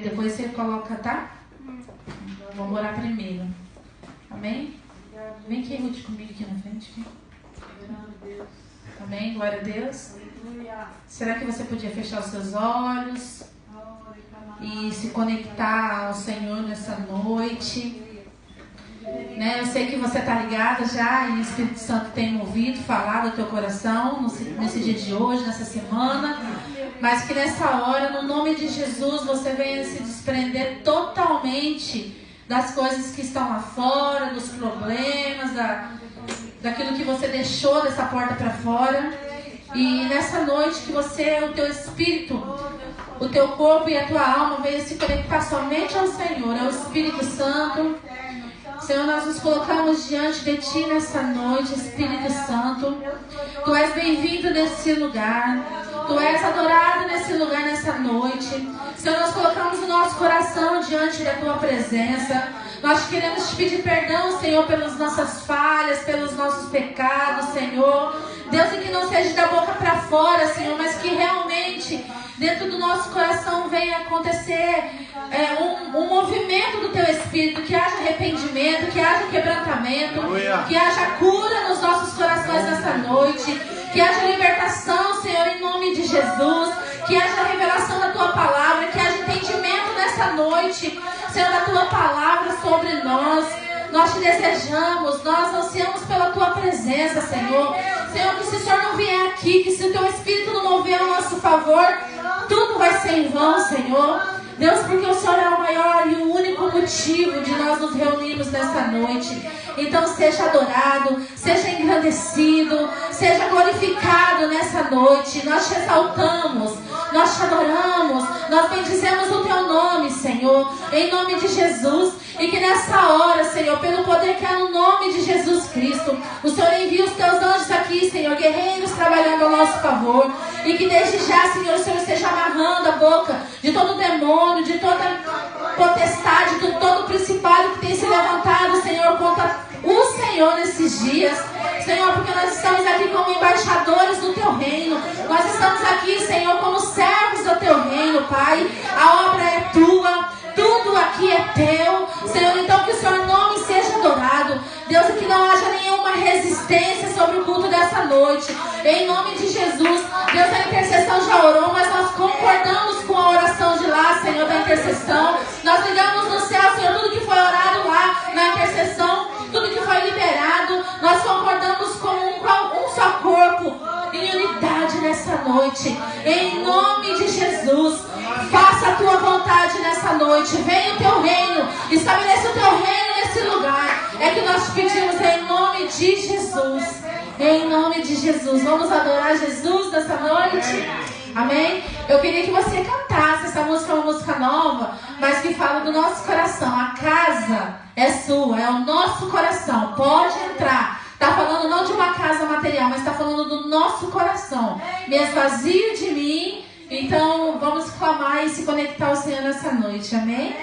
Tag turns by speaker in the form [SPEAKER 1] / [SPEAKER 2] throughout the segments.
[SPEAKER 1] depois você coloca, tá? Vamos orar primeiro. Amém? Vem aqui, Ruth, comigo aqui na frente. Amém? Glória a Deus. Será que você podia fechar os seus olhos e se conectar ao Senhor nessa noite? Né? Eu sei que você está ligado já e o Espírito Santo tem movido, falado ao teu coração nesse dia de hoje, nessa semana. Mas que nessa hora, no nome de Jesus, você venha se desprender totalmente das coisas que estão lá fora, dos problemas, daquilo que você deixou dessa porta para fora. E nessa noite que você, o teu espírito, o teu corpo e a tua alma venham se conectar somente ao Senhor, ao Espírito Santo. Senhor, nós nos colocamos diante de Ti nessa noite, Espírito Santo. Tu és bem-vindo nesse lugar. Tu és adorado nesse lugar, nessa noite. Senhor, nós colocamos o nosso coração diante da Tua presença. Nós queremos Te pedir perdão, Senhor, pelas nossas falhas, pelos nossos pecados, Senhor. Deus, em que não seja da boca para fora, Senhor, mas que realmente dentro do nosso coração venha acontecer um movimento do Teu Espírito, que haja arrependimento, que haja quebrantamento, que haja cura nos nossos corações nessa noite, que haja libertação, Senhor, em nome de Jesus, que haja revelação da Tua palavra, que haja entendimento nessa noite, Senhor, da Tua palavra sobre nós. Nós Te desejamos, nós ansiamos pela Tua presença, Senhor. Senhor, que se o Senhor não vier aqui, que se o Teu Espírito não mover ao nosso favor, tudo vai ser em vão, Senhor. Deus, porque o Senhor é o maior e o único motivo de nós nos reunirmos nessa noite. Então seja adorado, seja engrandecido, seja glorificado nessa noite. Nós Te exaltamos, nós Te adoramos, nós bendizemos o Teu nome, Senhor, em nome de Jesus. E que nessa hora, Senhor, pelo poder que há no nome de Jesus Cristo, o Senhor envia os Teus anjos aqui, Senhor, guerreiros trabalhando ao nosso favor. E que desde já, Senhor, o Senhor esteja amarrando a boca de todo demônio, de toda potestade, de todo principado que tem se levantado, Senhor, contra o Senhor nesses dias. Senhor, porque nós estamos aqui como embaixadores do Teu reino. Nós estamos aqui, Senhor, como servos do Teu reino, Pai. A obra é Tua. Tudo aqui é Teu, Senhor, então que o Seu nome seja adorado. Deus, que não haja nenhuma resistência sobre o culto dessa noite. Em nome de Jesus, Deus, a intercessão já orou, mas nós concordamos com a oração de lá, Senhor, da intercessão. Nós ligamos no céu, Senhor, tudo que foi orado lá na intercessão, tudo que foi liberado, nós concordamos com um só corpo, em unidade nessa noite. Em nome de Jesus. Faça a Tua vontade nessa noite. Venha o Teu reino. Estabeleça o Teu reino nesse lugar. É que nós te pedimos em nome de Jesus. Em nome de Jesus. Vamos adorar Jesus nessa noite? Amém? Eu queria que você cantasse. Essa música é uma música nova, mas que fala do nosso coração. A casa é sua, é o nosso coração. Pode entrar. Está falando não de uma casa material, mas está falando do nosso coração. Me esvazio de mim. Então, vamos clamar e se conectar ao Senhor nessa noite. Amém?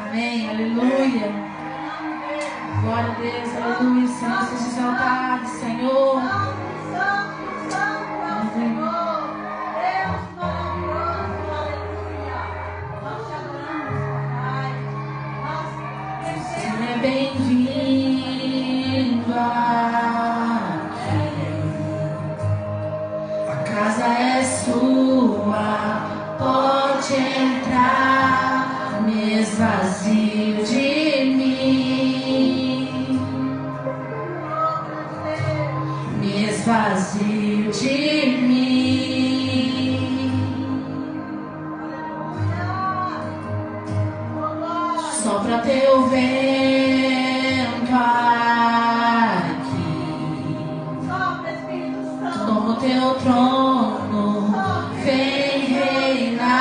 [SPEAKER 1] Amém. Aleluia. Glória a Deus. Aleluia. Senhor, seja exaltado, Senhor. Seja bem-vindo aqui. A casa é sua, pode entrar, me esvazio de mim, me esvazio de mim, sopra Teu vento aqui, toma o Teu trono, vem reinar,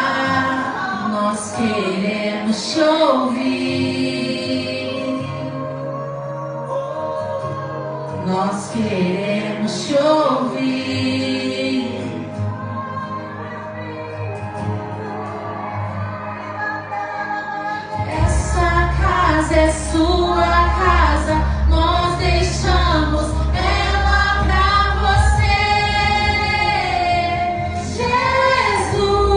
[SPEAKER 1] nós queremos Te ouvir, nós queremos Te ouvir. Essa casa é sua casa, nós deixamos ela pra Você, Jesus.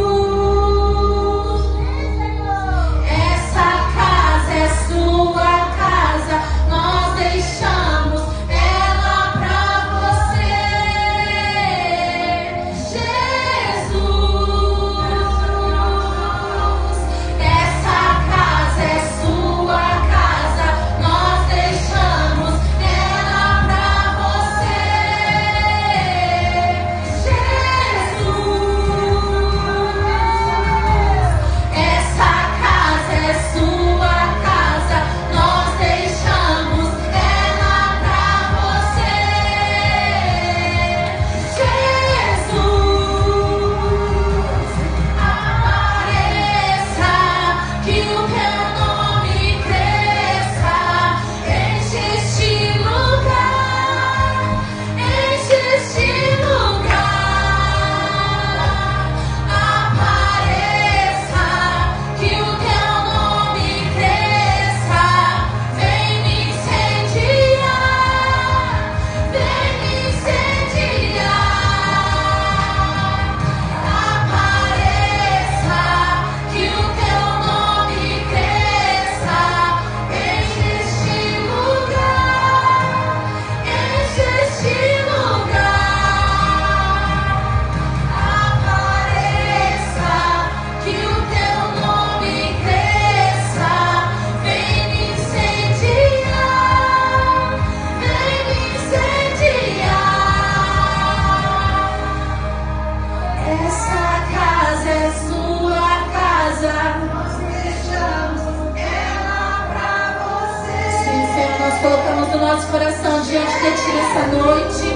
[SPEAKER 1] derramamos do nosso coração diante de Ti nessa noite.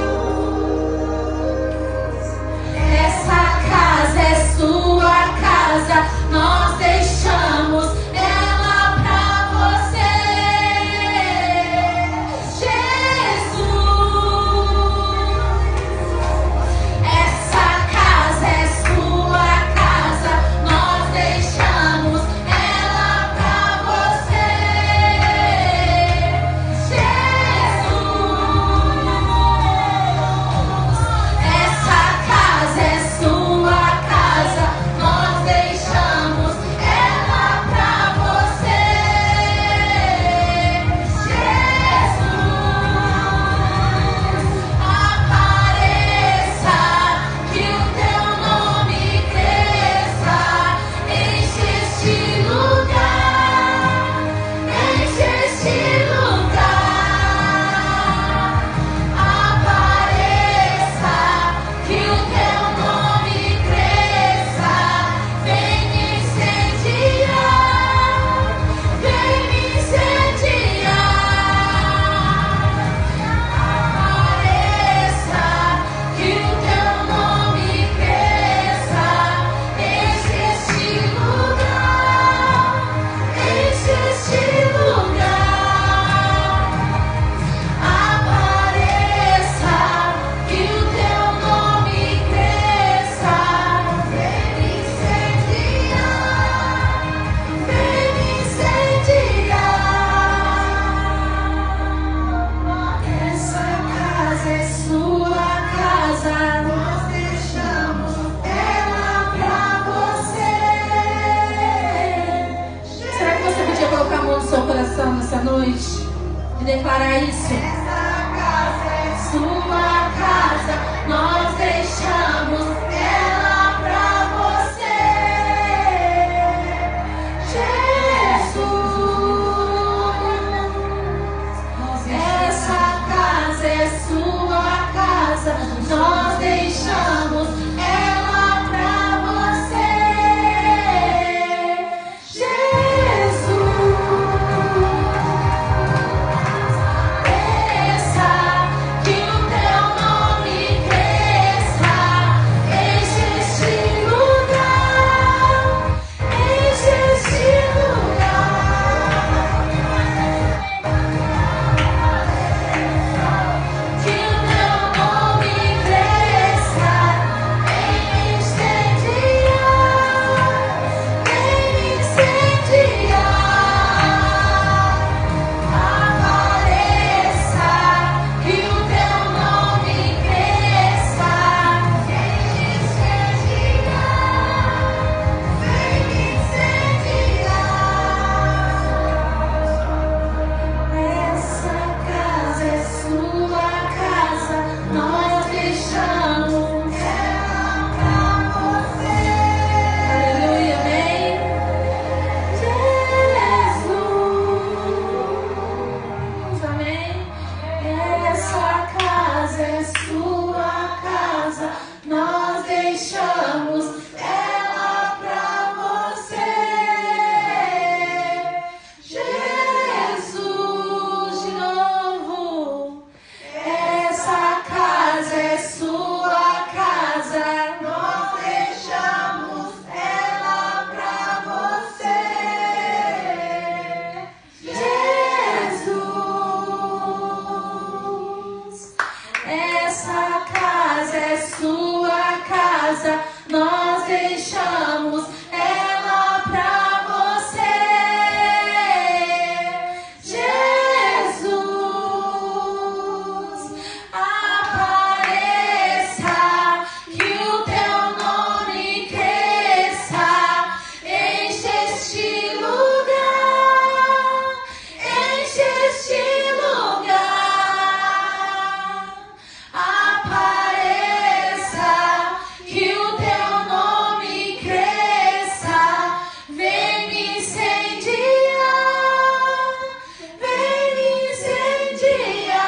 [SPEAKER 1] Essa casa é Sua casa, nós deixamos ela pra Você, Jesus. Essa casa é Sua casa, nós deixamos ela pra Você, Jesus. Essa casa é Sua casa, nós deixamos ela pra Você, Jesus. Apareça, que o Teu nome cresça, enche este lugar, enche este lugar. Apareça, que o Teu nome cresça, vem me incendiar, vem me incendiar. Apareça, que o Teu nome cresça, enche este lugar, enche este lugar. Apareça, que o Teu nome cresça, vem me incendiar, vem me incendiar. Essa casa é Sua casa, nós deixamos ela pra Você. Será que você podia colocar a mão no seu coração nessa noite e declarar isso? Essa casa é Sua casa, nós deixamos ela pra Você, Jesus. Essa casa é Sua casa, nós deixamos ela pra Você, Jesus. Essa, que o Teu nome cresça, enche este lugar, enche este lugar. Que o Teu nome cresça, vem me incendiar, vem me incendiar. Apareça, que o Teu nome cresça, vem me incendiar, vem me incendiar. Essa casa é Sua casa, nós deixamos ela pra Você. Aleluia, amém. Jesus, amém. Essa casa é Sua casa, nós deixamos ela pra Você, Jesus. De novo. Essa casa é Sua casa, nós deixamos ela pra Você, Jesus. Essa casa é Sua casa, nós deixamos ela pra Você, Jesus. Apareça, que o Teu nome cresça, enche este lugar, enche este lugar. Apareça, que o Teu nome cresça, vem me incendiar, vem me incendiar.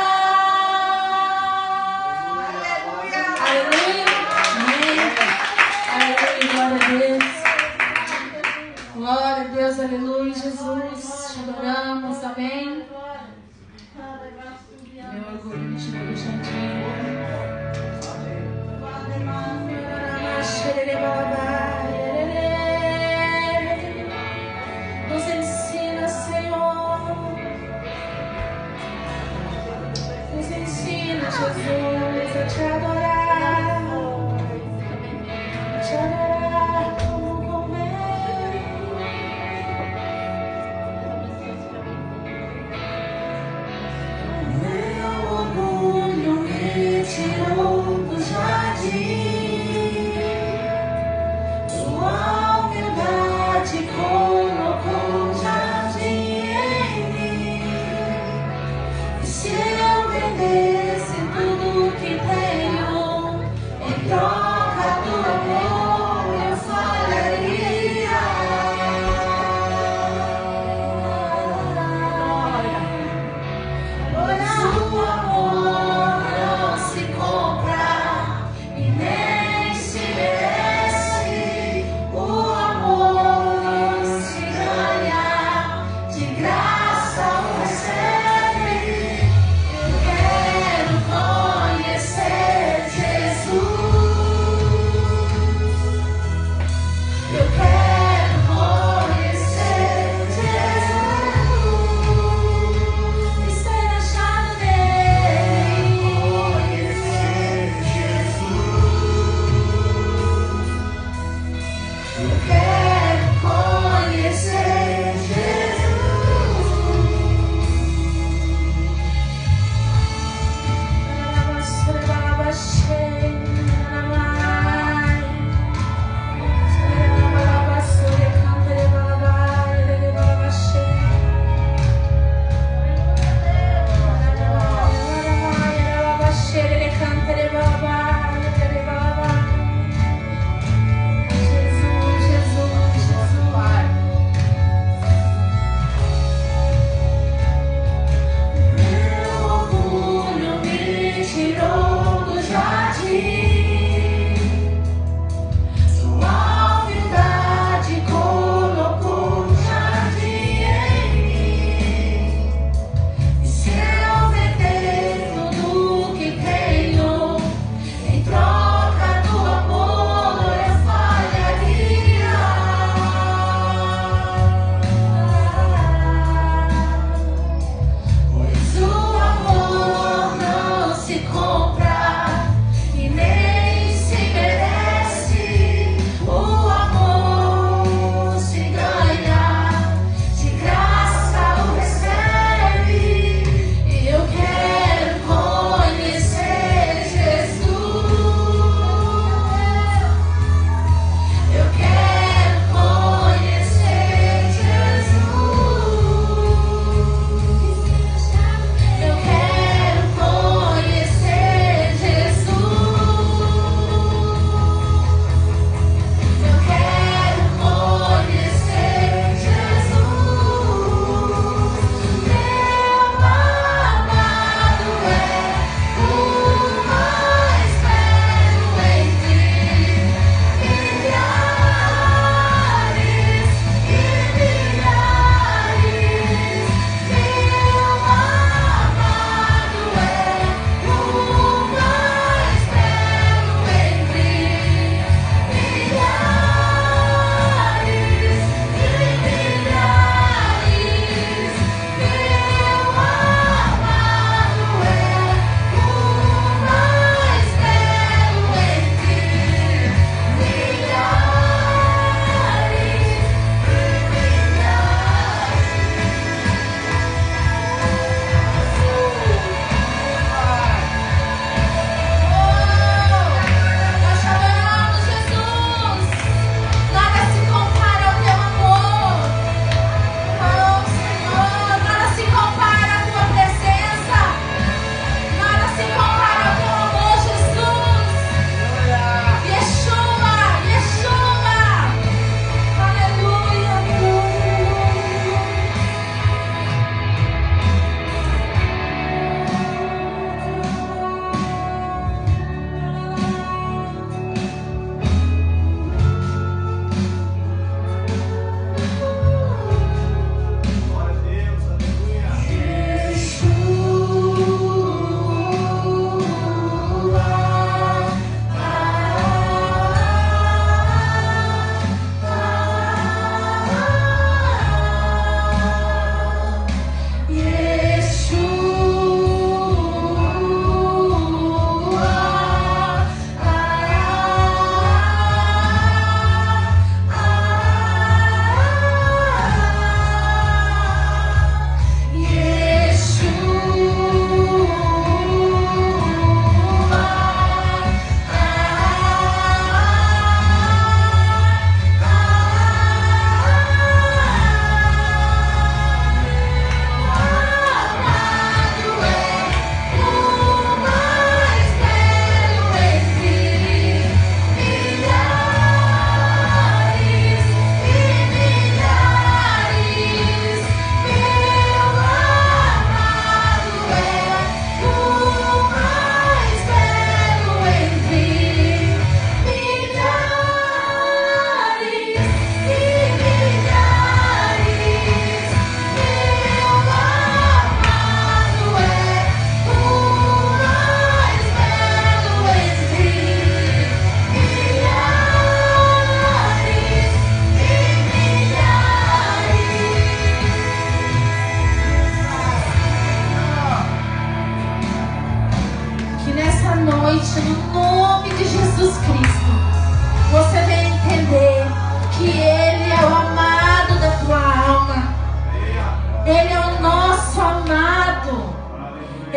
[SPEAKER 1] Aleluia. Aleluia. Amém. Aleluia. Glória a Deus. Glória a Deus. Aleluia, Jesus. Te adoramos. Amém. Meu orgulho me tirou do jardim. Nos ensina, Senhor. Nos ensina, Jesus, a te adorar. A te adorar como convém. Meu orgulho me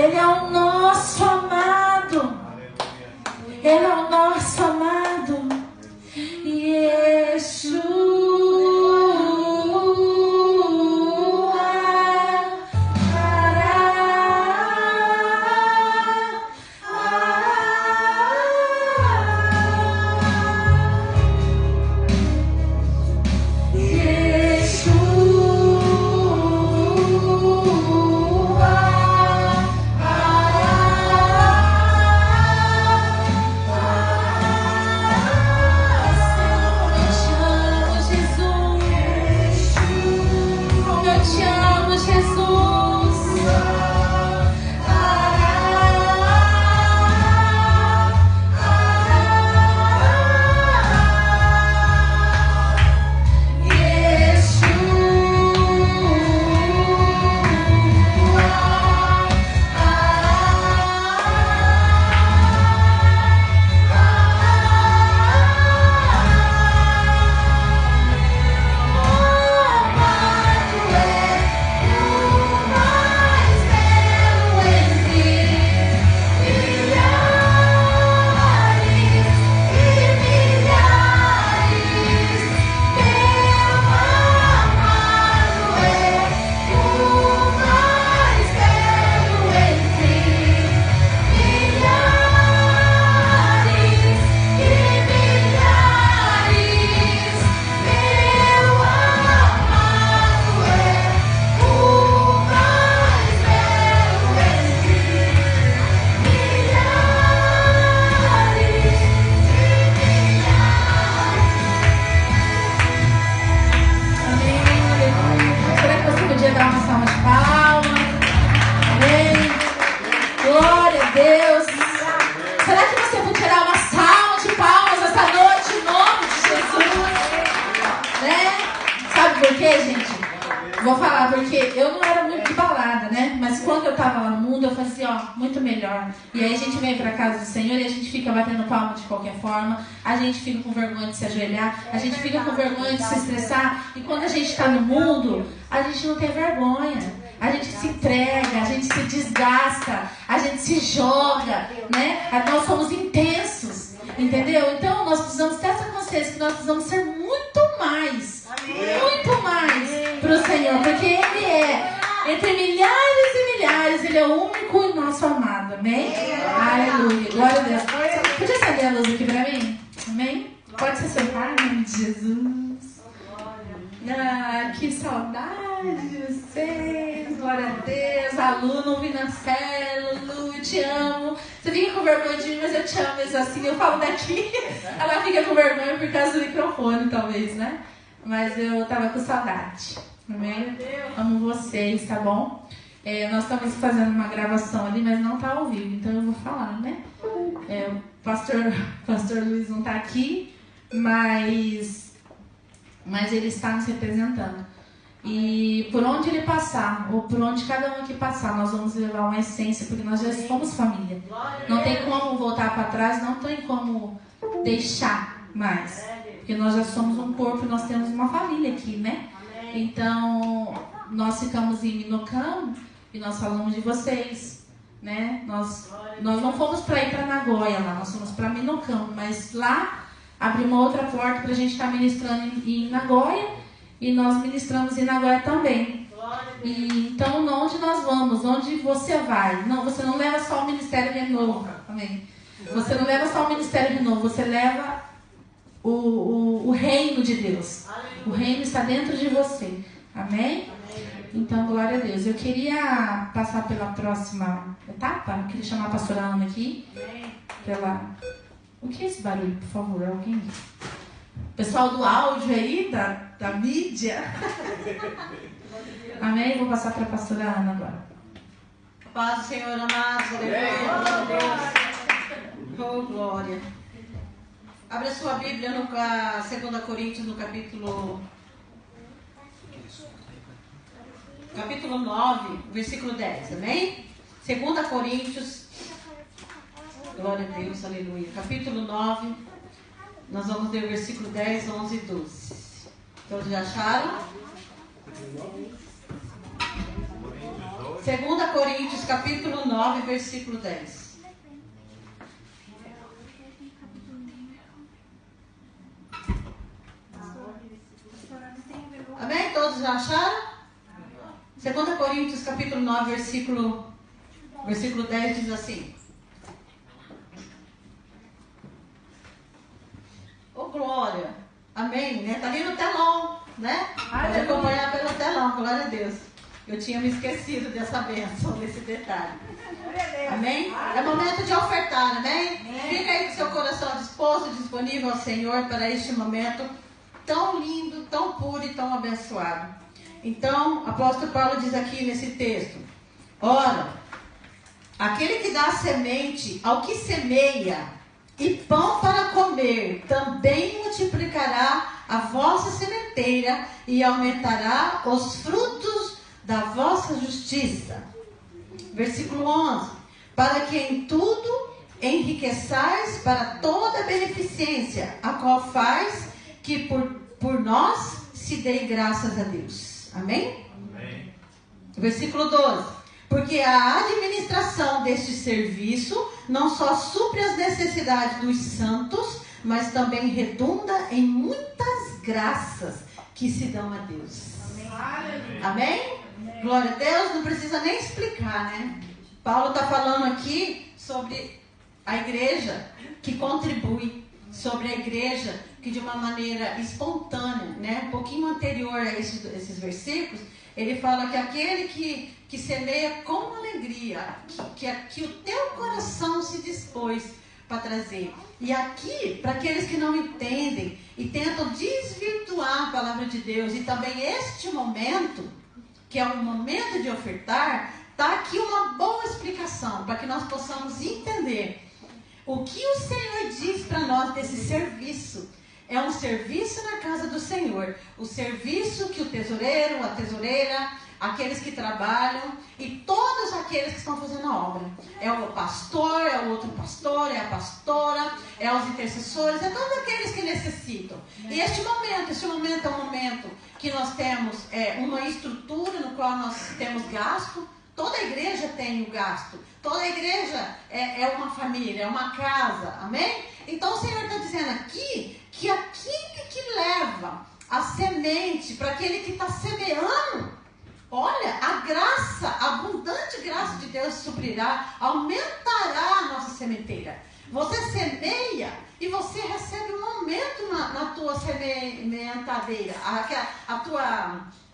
[SPEAKER 1] Ele é o nosso amado. Ele é o nosso amado. Yeshua. Vou falar, porque eu não era muito de balada, né? Mas quando eu tava lá no mundo, eu fazia, ó, muito melhor. E aí a gente vem pra casa do Senhor e a gente fica batendo palma de qualquer forma. A gente fica com vergonha de se ajoelhar. A gente fica com vergonha de se estressar. E quando a gente tá no mundo, a gente não tem vergonha. A gente se entrega, a gente se desgasta, a gente se joga, né? Nós somos intensos, entendeu? Então nós precisamos ter essa consciência que nós precisamos ser muito mais para o Senhor, porque Ele é, entre milhares e milhares, Ele é o único e nosso amado, amém? Aleluia, glória a Deus. Podia acender a luz aqui para mim? Amém? Pode se sentar, em nome de Jesus. Ah, que saudade de vocês, glória a Deus. A Lu não vi na célula, Lu, eu te amo. Você fica com vergonha de mim, mas eu te amo mesmo assim. Eu falo daqui, ela fica com vergonha por causa do microfone, talvez, né? Mas eu tava com saudade, amém? Amo vocês, tá bom? Nós estamos fazendo uma gravação ali, mas não tá ao vivo, então eu vou falar, né? O pastor Luiz não tá aqui, mas ele está nos representando. E por onde ele passar, ou por onde cada um aqui passar, nós vamos levar uma essência, porque nós já somos família. Não tem como voltar para trás, não tem como deixar mais. Porque nós já somos um corpo e nós temos uma família aqui, né? Então, nós ficamos em Minocamo e nós falamos de vocês, né? Nós não fomos para ir para Nagoya lá, nós fomos para Minocamo, mas lá abriu uma outra porta para a gente estar ministrando em Nagoya e nós ministramos em Nagoya também. E, então, onde nós vamos, onde você vai? Não, você não leva só o Ministério Renovo, amém? Você não leva só o Ministério Renovo, você leva o reino de Deus. O reino está dentro de você. Amém? Então, glória a Deus. Eu queria passar pela próxima etapa. Eu queria chamar a pastora Ana aqui. O que é esse barulho, por favor? Alguém? Pessoal do áudio aí, da mídia. Amém? Vou passar para a pastora Ana agora.
[SPEAKER 2] Paz do Senhor, amados. Aleluia. Oh, glória. Abra sua Bíblia no 2 Coríntios, no capítulo 9, versículo 10, amém? 2 Coríntios, glória a Deus, aleluia. Capítulo 9, nós vamos ler o versículo 10, 11 e 12. Todos já acharam? 2 Coríntios, capítulo 9, versículo 10. Amém? Todos já acharam? 2 Coríntios, capítulo 9, versículo 10 diz assim. Ô, glória. Amém? Né? Tá ali no telão, né? Pode acompanhar pelo telão, glória a Deus. Eu tinha me esquecido dessa bênção, desse detalhe. Amém? É momento de ofertar, amém? Fica aí com seu coração disposto, disponível ao Senhor para este momento tão lindo, tão puro e tão abençoado. Então, o apóstolo Paulo diz aqui nesse texto: ora, aquele que dá semente ao que semeia e pão para comer, também multiplicará a vossa sementeira e aumentará os frutos da vossa justiça. Versículo 11. Para que em tudo enriqueçais para toda beneficência, a qual faz que por nós se dê graças a Deus. Amém? Amém. Versículo 12. Porque a administração deste serviço não só supre as necessidades dos santos, mas também redunda em muitas graças que se dão a Deus. Amém? Amém? Amém? Glória a Deus, não precisa nem explicar, né? Paulo está falando aqui sobre a igreja que contribui, sobre a igreja que de uma maneira espontânea, né? Um pouquinho anterior a esses versículos, ele fala que aquele que semeia com alegria, que o teu coração se dispôs para trazer. E aqui, para aqueles que não entendem e tentam desvirtuar a palavra de Deus, e também este momento, que é o momento de ofertar, está aqui uma boa explicação, para que nós possamos entender o que o Senhor diz para nós desse serviço. É um serviço na casa do Senhor. O serviço que o tesoureiro, a tesoureira, aqueles que trabalham e todos aqueles que estão fazendo a obra. É o pastor, é o outro pastor, é a pastora, é os intercessores, é todos aqueles que necessitam. E este momento é um momento que nós temos uma estrutura no qual nós temos gasto. Toda a igreja tem o gasto. Toda a igreja é uma família, é uma casa. Amém? Então o Senhor está dizendo aqui que aquele que leva a semente para aquele que está semeando, olha, a graça, a abundante graça de Deus suprirá, aumentará a nossa sementeira. Você semeia e você recebe um aumento na tua sementeira,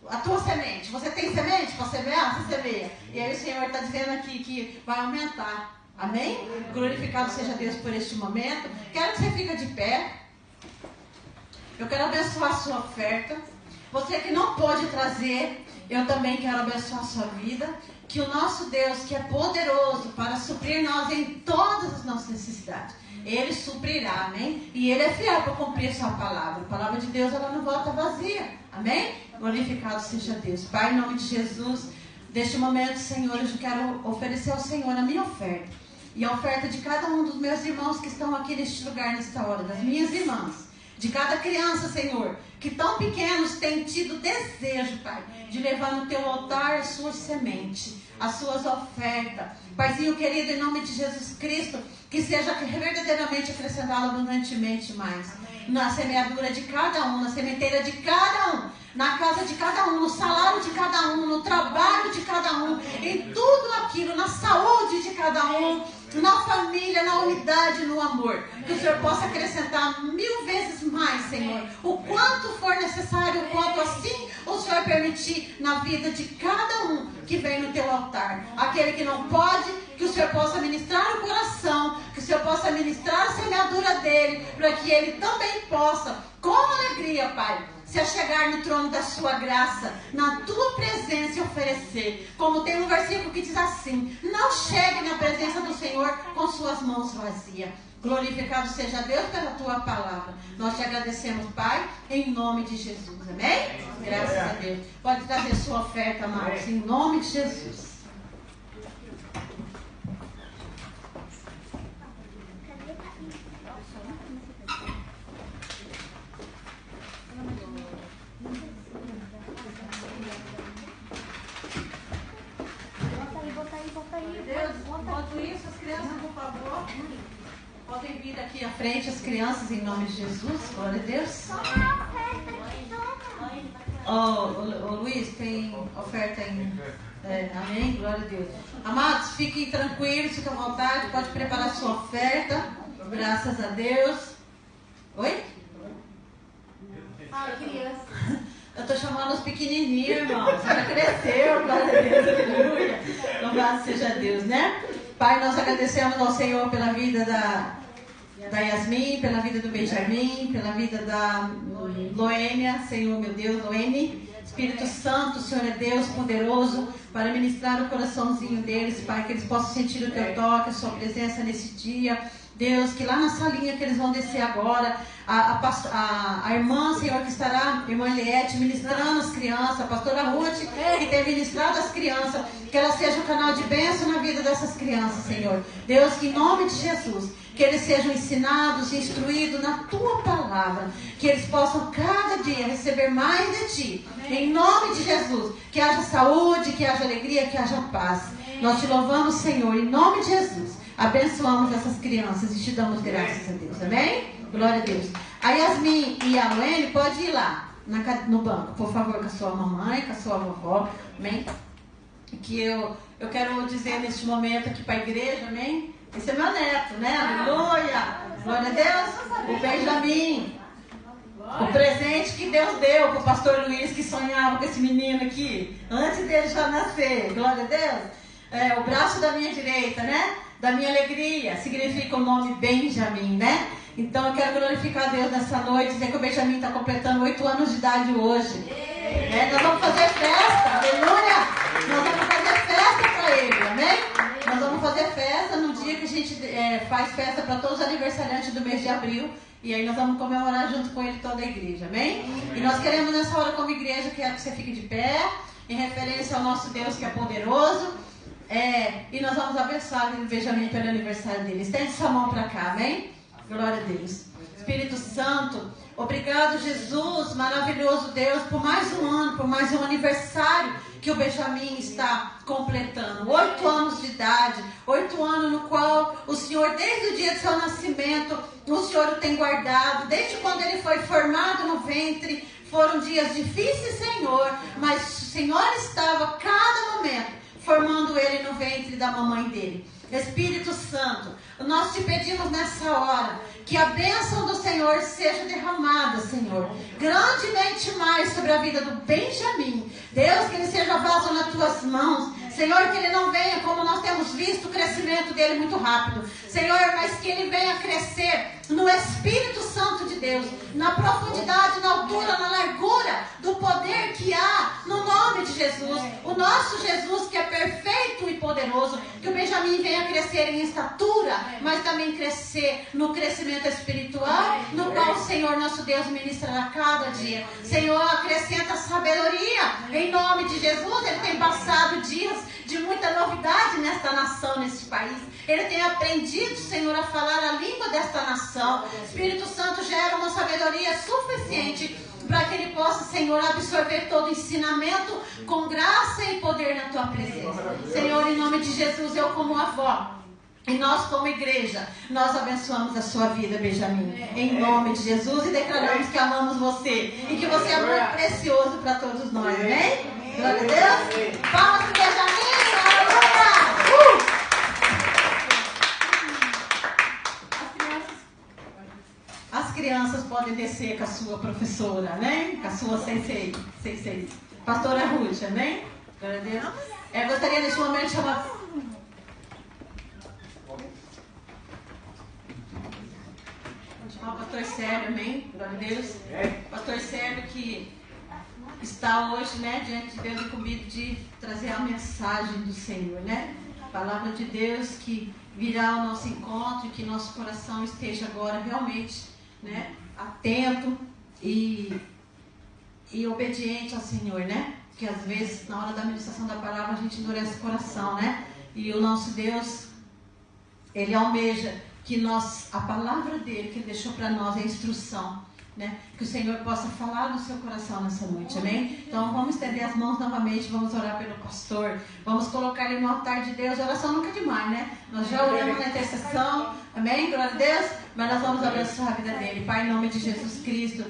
[SPEAKER 2] a tua semente. Você tem semente para semear? Você semeia. E aí o Senhor está dizendo aqui que vai aumentar. Amém? Glorificado seja Deus por este momento. Quero que você fique de pé. Eu quero abençoar a sua oferta. Você que não pode trazer, eu também quero abençoar a sua vida. Que o nosso Deus, que é poderoso para suprir nós em todas as nossas necessidades, Ele suprirá, amém? E Ele é fiel para cumprir a sua palavra. A palavra de Deus, ela não volta vazia, amém? Glorificado seja Deus. Pai, em nome de Jesus, neste momento, Senhor, eu quero oferecer ao Senhor a minha oferta. E a oferta de cada um dos meus irmãos que estão aqui neste lugar, nesta hora, das minhas irmãs. De cada criança, Senhor, que tão pequenos têm tido desejo, Pai, de levar no teu altar as suas sementes, as suas ofertas. Paizinho querido, em nome de Jesus Cristo, que seja verdadeiramente acrescentado abundantemente mais. Na semeadura de cada um, na sementeira de cada um, na casa de cada um, no salário de cada um, no trabalho de cada um, em tudo aquilo, na saúde de cada um, na família, na unidade, no amor. Que o Senhor possa acrescentar 1000 vezes mais, Senhor. O quanto for necessário, o quanto assim o Senhor permitir na vida de cada um que vem no teu altar. Aquele que não pode, que o Senhor possa ministrar o coração, que o Senhor possa ministrar a semeadura dele, para que ele também possa, com alegria, Pai, se achegar no trono da sua graça, na tua presença e oferecer. Como tem um versículo que diz assim: não chegue na presença do Senhor com suas mãos vazias. Glorificado seja Deus pela tua palavra. Nós te agradecemos, Pai, em nome de Jesus. Amém? Graças a Deus. Pode trazer sua oferta, amados, em nome de Jesus. Podem vir aqui à frente as crianças em nome de Jesus. Glória a Deus. Luiz, tem oferta em... amém? Glória a Deus. Amados, fiquem tranquilos, fiquem à vontade. Pode preparar sua oferta. Graças a Deus. Oi?
[SPEAKER 3] Criança.
[SPEAKER 2] Eu estou chamando os pequenininhos, irmãos. Já cresceu, glória a Deus, aleluia. Louvado seja Deus, né? Pai, nós agradecemos ao Senhor pela vida da Yasmin, pela vida do Benjamin, pela vida da Loênia, Senhor, meu Deus, Loene. Espírito Santo, o Senhor é Deus poderoso para ministrar o coraçãozinho deles, Pai, que eles possam sentir o Teu toque, a Sua presença nesse dia. Deus, que lá na salinha que eles vão descer agora, a irmã, Senhor, que estará, irmã Eliette, ministrando as crianças, a pastora Ruth, que tem ministrado as crianças, que ela seja um canal de bênção na vida dessas crianças, Senhor. Deus, que em nome de Jesus, que eles sejam ensinados, instruídos na Tua palavra, que eles possam cada dia receber mais de Ti, em nome de Jesus, que haja saúde, que haja alegria, que haja paz. Nós Te louvamos, Senhor, em nome de Jesus. Abençoamos essas crianças e Te damos graças a Deus, amém? Glória a Deus. A Yasmin e a Luene pode ir lá no banco, por favor, com a sua mamãe, com a sua vovó, amém? Que eu quero dizer neste momento aqui para a igreja, amém? Esse é meu neto, né? Aleluia! Glória a Deus! O Benjamin, o presente que Deus deu para o pastor Luiz, que sonhava com esse menino aqui, antes dele já nascer, glória a Deus! O braço da minha direita, né? Da minha alegria, significa o nome Benjamin, né? Então eu quero glorificar a Deus nessa noite, dizer que o Benjamin está completando 8 anos de idade hoje. Nós vamos fazer festa, aleluia! Nós vamos fazer festa para ele, amém? Nós vamos fazer festa no dia que a gente faz festa para todos os aniversariantes do mês de abril. E aí nós vamos comemorar junto com ele toda a igreja, amém? E nós queremos nessa hora como igreja que você fique de pé, em referência ao nosso Deus que é poderoso. E nós vamos abençoar o Benjamin pelo aniversário dele. Estende sua mão para cá, amém? Glória a Deus. Espírito Santo, obrigado, Jesus, maravilhoso Deus, por mais um ano, por mais um aniversário que o Benjamin está completando. 8 anos de idade, 8 anos no qual o Senhor, desde o dia de seu nascimento, o Senhor o tem guardado, desde quando ele foi formado no ventre. Foram dias difíceis, Senhor, mas o Senhor estava a cada momento formando ele no ventre da mamãe dele. Espírito Santo, nós te pedimos nessa hora que a bênção do Senhor seja derramada, Senhor, grandemente mais sobre a vida do Benjamin. Deus, que ele seja vaso nas tuas mãos. Senhor, que ele não venha, como nós temos visto, o crescimento dele muito rápido. Senhor, mas que ele venha crescer no Espírito Santo de Deus, na profundidade, na altura, na largura do poder que há no nome de Jesus. O nosso Jesus que é perfeito e poderoso. Que o Benjamin venha crescer em estatura, mas também crescer no crescimento espiritual, no qual o Senhor nosso Deus ministrará cada dia. Senhor, acrescenta sabedoria em nome de Jesus. Ele tem passado dias de muita novidade nesta nação, neste país. Ele tem aprendido, Senhor, a falar a língua desta nação. Espírito Santo gera uma sabedoria suficiente para que ele possa, Senhor, absorver todo o ensinamento com graça e poder na tua presença. Senhor, em nome de Jesus, eu como avó, e nós como igreja, nós abençoamos a sua vida, Benjamin, em nome de Jesus, e declaramos que amamos você e que você é muito precioso para todos nós, amém? Glória a Deus. Palmas para Benjamin, aleluia! As crianças podem descer com a sua professora, né? Com a sua sensei. Pastora Ruth, amém? Glória a Deus. Gostaria neste momento de chamar... O pastor Sérgio, amém? Glória a Deus. Pastor Sérgio que está hoje, né, diante de Deus incumbido de trazer a mensagem do Senhor, né? A palavra de Deus que virá ao nosso encontro e que nosso coração esteja agora realmente, né, atento e obediente ao Senhor, né? Porque às vezes na hora da ministração da palavra a gente endurece o coração, né? E o nosso Deus, Ele almeja que a palavra dele que ele deixou para nós é instrução, né? Que o Senhor possa falar no seu coração nessa noite, amém? Então vamos estender as mãos novamente, vamos orar pelo pastor, vamos colocar ele no altar de Deus. Oração nunca é demais, né? Nós já oramos na intercessão, amém? Glória a Deus. Mas nós vamos abençoar a vida dele. Pai, em nome de Jesus Cristo,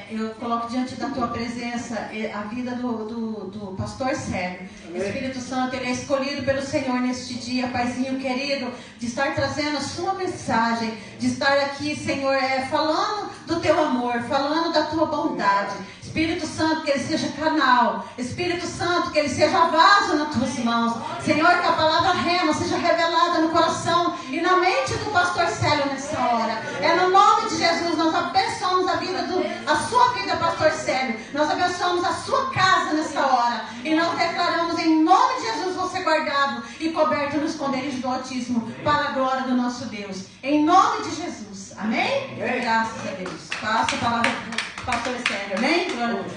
[SPEAKER 2] eu coloco diante da tua presença a vida do pastor Célio. Espírito Santo, ele é escolhido pelo Senhor neste dia, Paizinho querido, de estar trazendo a sua mensagem, de estar aqui, Senhor, falando do teu amor, falando da tua bondade. Espírito Santo, que ele seja canal. Espírito Santo, que ele seja vaso nas tuas mãos. Senhor, que a palavra rema seja revelada no coração e na mente do pastor Célio nessa hora. É no nome de Jesus, nós abençoamos a sua vida, pastor Célio. Nós abençoamos a sua casa nessa hora. E nós declaramos em nome de Jesus você guardado e coberto no esconderijo do Altíssimo, para a glória do nosso Deus. Em nome de Jesus. Amém? Graças a Deus. Passa a palavra do pastor Célio. Amém? Glória a Deus.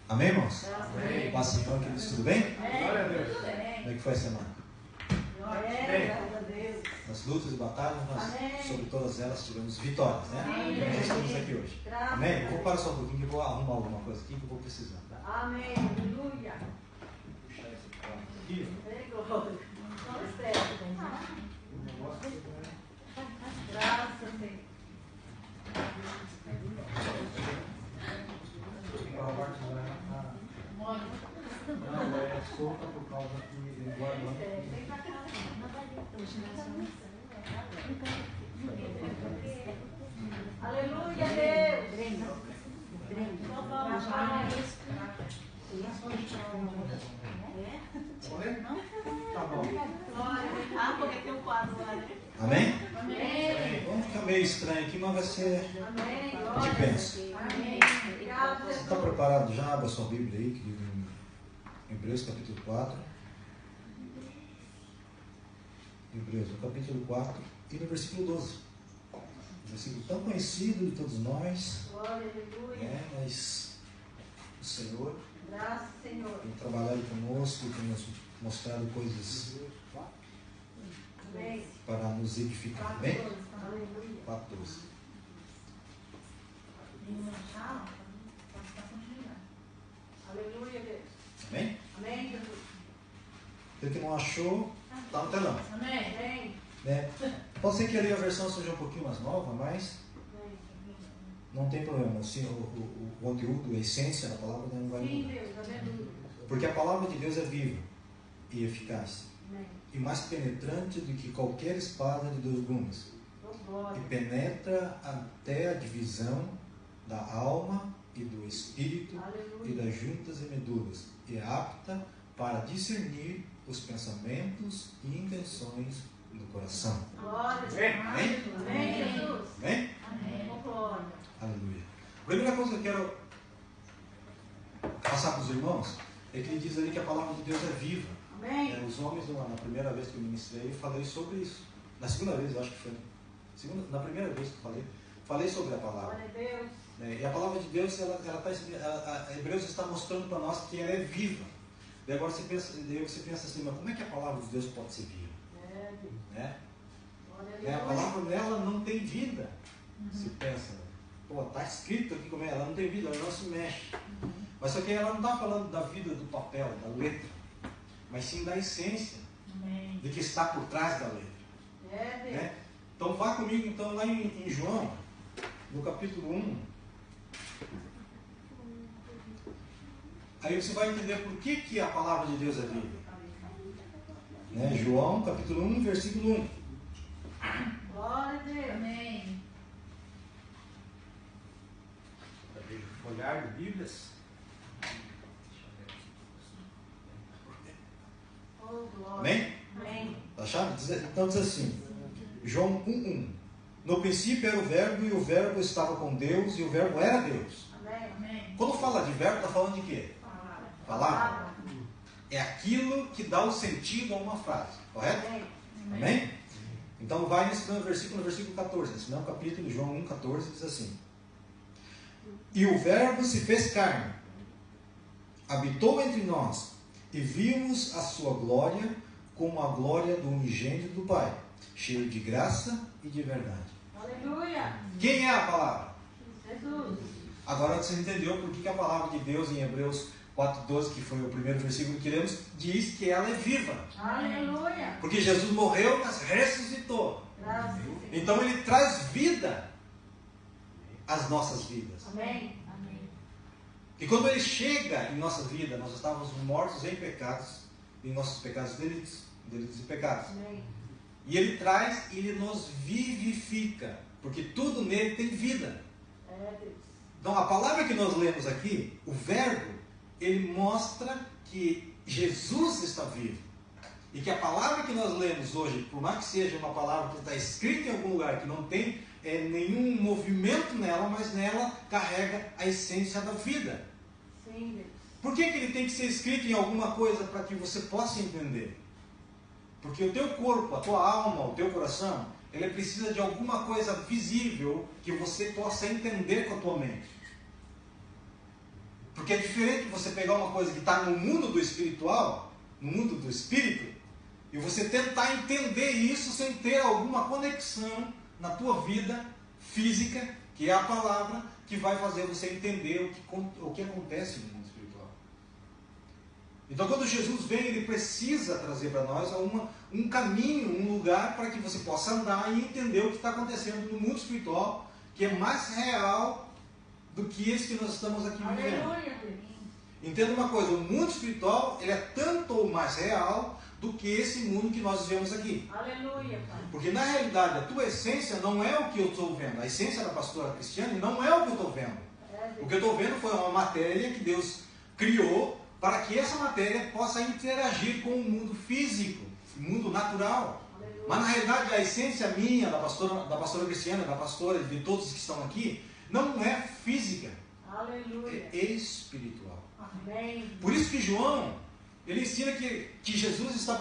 [SPEAKER 3] Amém, irmãos?
[SPEAKER 4] Amém.
[SPEAKER 3] Passa então, queridos, tudo bem?
[SPEAKER 4] Glória a Deus.
[SPEAKER 3] Como é que foi a semana? Nas lutas e batalhas, nós, sobre todas elas, tivemos vitórias, né? Então, já estamos aqui hoje. Amém? Eu vou parar só um pouquinho que eu vou arrumar alguma coisa aqui que eu vou precisar, tá?
[SPEAKER 2] Amém. Aleluia.
[SPEAKER 3] Puxar esse quadro aqui,
[SPEAKER 2] Graças a Deus.
[SPEAKER 4] Não, é solta por causa que guardou.
[SPEAKER 2] Aleluia, Deus.
[SPEAKER 4] Tá bom.
[SPEAKER 2] Porque tem um quadro lá, né?
[SPEAKER 3] Amém?
[SPEAKER 2] Amém.
[SPEAKER 3] Vamos ficar meio estranho aqui, mas vai ser de bênção. Você está preparado já? Abra sua Bíblia aí, querido, em Hebreus capítulo 4. Hebreus, no capítulo 4 e no versículo 12. Um versículo tão conhecido de todos nós. Mas o Senhor tem trabalhado conosco, tem nos mostrado coisas para nos edificar. Amém? 4:12.
[SPEAKER 2] Aleluia, Deus.
[SPEAKER 3] Amém?
[SPEAKER 2] Amém, Jesus.
[SPEAKER 3] Aquele que não achou, está no telão.
[SPEAKER 2] Amém.
[SPEAKER 3] Né? Pode ser que ali a versão seja um pouquinho mais nova, mas não tem problema. O conteúdo, a essência da palavra não vai mudar.
[SPEAKER 2] Sim, Deus. Aleluia.
[SPEAKER 3] Porque a palavra de Deus é viva e eficaz.
[SPEAKER 2] Amém.
[SPEAKER 3] E mais penetrante do que qualquer espada de 2 gumes. E penetra até a divisão da alma e do espírito,
[SPEAKER 2] Aleluia.
[SPEAKER 3] e das juntas e medulas, e é apta para discernir os pensamentos e intenções do coração.
[SPEAKER 2] Glória a Deus.
[SPEAKER 3] Amém?
[SPEAKER 2] Amém, Jesus.
[SPEAKER 3] Amém?
[SPEAKER 2] Amém. Glória.
[SPEAKER 3] Aleluia. A primeira coisa que eu quero passar para os irmãos é que ele diz ali que a palavra de Deus é viva.
[SPEAKER 2] Amém.
[SPEAKER 3] Os homens, na primeira vez que eu ministrei, eu falei sobre isso. Na segunda vez, eu acho que foi. Na primeira vez que eu falei sobre a palavra.
[SPEAKER 2] Glória a Deus.
[SPEAKER 3] E a palavra de Deus, a Hebreus está mostrando para nós que ela é viva. Daí agora você pensa assim, mas como é que a palavra de Deus pode ser viva? Né? A palavra dela não tem vida. Você pensa, está escrito aqui como é, ela não tem vida, ela não se mexe. Mas só que ela não está falando da vida do papel, da letra, mas sim da essência de que está por trás da letra. Né? Então vá comigo então lá em João, no capítulo 1. Aí você vai entender por que a palavra de Deus é viva. Né? João, capítulo 1, versículo 1.
[SPEAKER 2] Glória a Deus.
[SPEAKER 1] Amém.
[SPEAKER 4] Olhar de Bíblias.
[SPEAKER 3] Amém?
[SPEAKER 2] Amém.
[SPEAKER 3] Tá achado? Então diz assim, João 1:1. No princípio era o verbo, e o verbo estava com Deus, e o verbo era Deus.
[SPEAKER 2] Amém.
[SPEAKER 3] Quando fala de verbo, está falando de quê? Palavra. É aquilo que dá o sentido a uma frase, correto? Amém? Então vai nesse mesmo versículo, no versículo 14, nesse mesmo capítulo, João 1,14, diz assim: E o verbo se fez carne, habitou entre nós, e vimos a sua glória como a glória do unigênito do Pai, cheio de graça e de verdade.
[SPEAKER 2] Aleluia.
[SPEAKER 3] Quem é a palavra?
[SPEAKER 2] Jesus.
[SPEAKER 3] Agora você entendeu por que a palavra de Deus em Hebreus 4:12, que foi o primeiro versículo que lemos, diz que ela é viva.
[SPEAKER 2] Aleluia.
[SPEAKER 3] Porque Jesus morreu, mas ressuscitou.
[SPEAKER 2] Graças.
[SPEAKER 3] Então ele traz vida às nossas vidas.
[SPEAKER 2] Amém.
[SPEAKER 3] E quando ele chega em nossa vida, nós estávamos mortos em pecados, em nossos pecados, delitos e pecados.
[SPEAKER 2] Amém.
[SPEAKER 3] E ele traz e ele nos vivifica, porque tudo nele tem vida. Então a palavra que nós lemos aqui, o verbo, ele mostra que Jesus está vivo. E que a palavra que nós lemos hoje, por mais que seja uma palavra que está escrita em algum lugar, que não tem nenhum movimento nela, mas nela carrega a essência da vida.
[SPEAKER 2] Sim, Deus.
[SPEAKER 3] Por que ele tem que ser escrito em alguma coisa para que você possa entender? Porque o teu corpo, a tua alma, o teu coração, ele precisa de alguma coisa visível que você possa entender com a tua mente. Porque é diferente você pegar uma coisa que está no mundo do espiritual, no mundo do espírito, e você tentar entender isso sem ter alguma conexão na tua vida física, que é a palavra, que vai fazer você entender o que acontece no mundo espiritual. Então quando Jesus vem, ele precisa trazer para nós um caminho, um lugar para que você possa andar e entender o que está acontecendo no mundo espiritual, que é mais real do que esse que nós estamos aqui vivendo.
[SPEAKER 2] Aleluia, Deus.
[SPEAKER 3] Entenda uma coisa, o mundo espiritual ele é tanto ou mais real do que esse mundo que nós vivemos aqui.
[SPEAKER 2] Aleluia, Pai.
[SPEAKER 3] Porque na realidade a tua essência não é o que eu estou vendo. A essência da pastora Cristiane não é o que eu estou vendo. O que eu estou vendo foi uma matéria que Deus criou para que essa matéria possa interagir com o mundo físico, o mundo natural.
[SPEAKER 2] Aleluia.
[SPEAKER 3] Mas na realidade a essência minha, da pastora Cristiane, da pastora, de todos que estão aqui, não é física,
[SPEAKER 2] Aleluia.
[SPEAKER 3] é espiritual.
[SPEAKER 2] Amém.
[SPEAKER 3] Por isso que João, ele ensina que Jesus está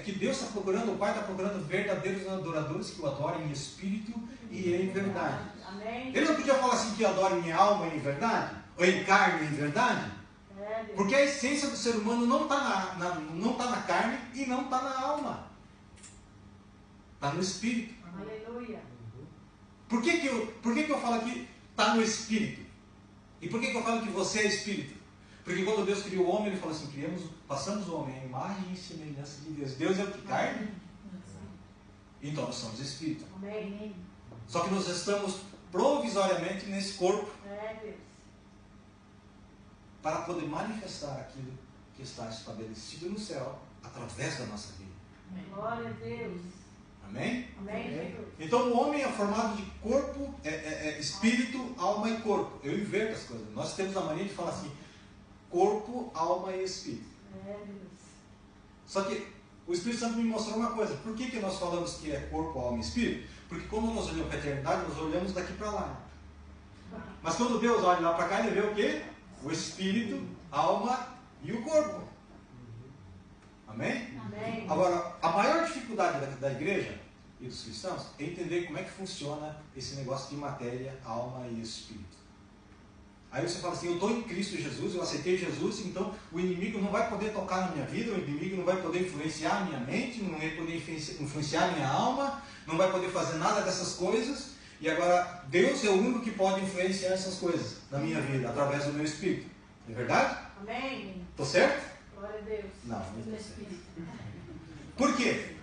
[SPEAKER 3] que Deus está procurando, o Pai está procurando verdadeiros adoradores que o adorem em espírito e em verdade.
[SPEAKER 2] Amém.
[SPEAKER 3] Ele não podia falar assim que adorem em alma e em verdade, ou em carne e em verdade, porque a essência do ser humano não está na carne e não está na alma, está no espírito.
[SPEAKER 2] Aleluia.
[SPEAKER 3] Por que eu falo que está no espírito? E por que eu falo que você é espírito? Porque quando Deus criou o homem, ele falou assim, passamos o homem à imagem e semelhança de Deus. Deus é o que? Carne? Então nós somos espírito.
[SPEAKER 2] Amém.
[SPEAKER 3] Só que nós estamos provisoriamente nesse corpo
[SPEAKER 2] Deus.
[SPEAKER 3] para poder manifestar aquilo que está estabelecido no céu através da nossa vida.
[SPEAKER 2] Glória a Deus.
[SPEAKER 3] Amém?
[SPEAKER 2] Amém, Jesus.
[SPEAKER 3] Então o homem é formado de corpo, espírito, alma e corpo. Eu inverto as coisas. Nós temos a mania de falar assim, corpo, alma e espírito. Só que o Espírito Santo me mostrou uma coisa. Por que nós falamos que é corpo, alma e espírito? Porque quando nós olhamos para a eternidade, nós olhamos daqui para lá. Mas quando Deus olha lá para cá, ele vê o quê? O espírito, a alma e o corpo. Amém?
[SPEAKER 2] Amém.
[SPEAKER 3] Agora, a maior dificuldade da igreja e dos cristãos é entender como é que funciona esse negócio de matéria, alma e espírito. Aí você fala assim, eu estou em Cristo Jesus, eu aceitei Jesus, então o inimigo não vai poder tocar na minha vida, o inimigo não vai poder influenciar a minha mente, não vai poder influenciar a minha alma, não vai poder fazer nada dessas coisas, e agora Deus é o único que pode influenciar essas coisas na minha vida, através do meu espírito. Não é verdade?
[SPEAKER 2] Amém.
[SPEAKER 3] Estou certo?
[SPEAKER 2] Glória a Deus.
[SPEAKER 3] Não estou certo. Por quê?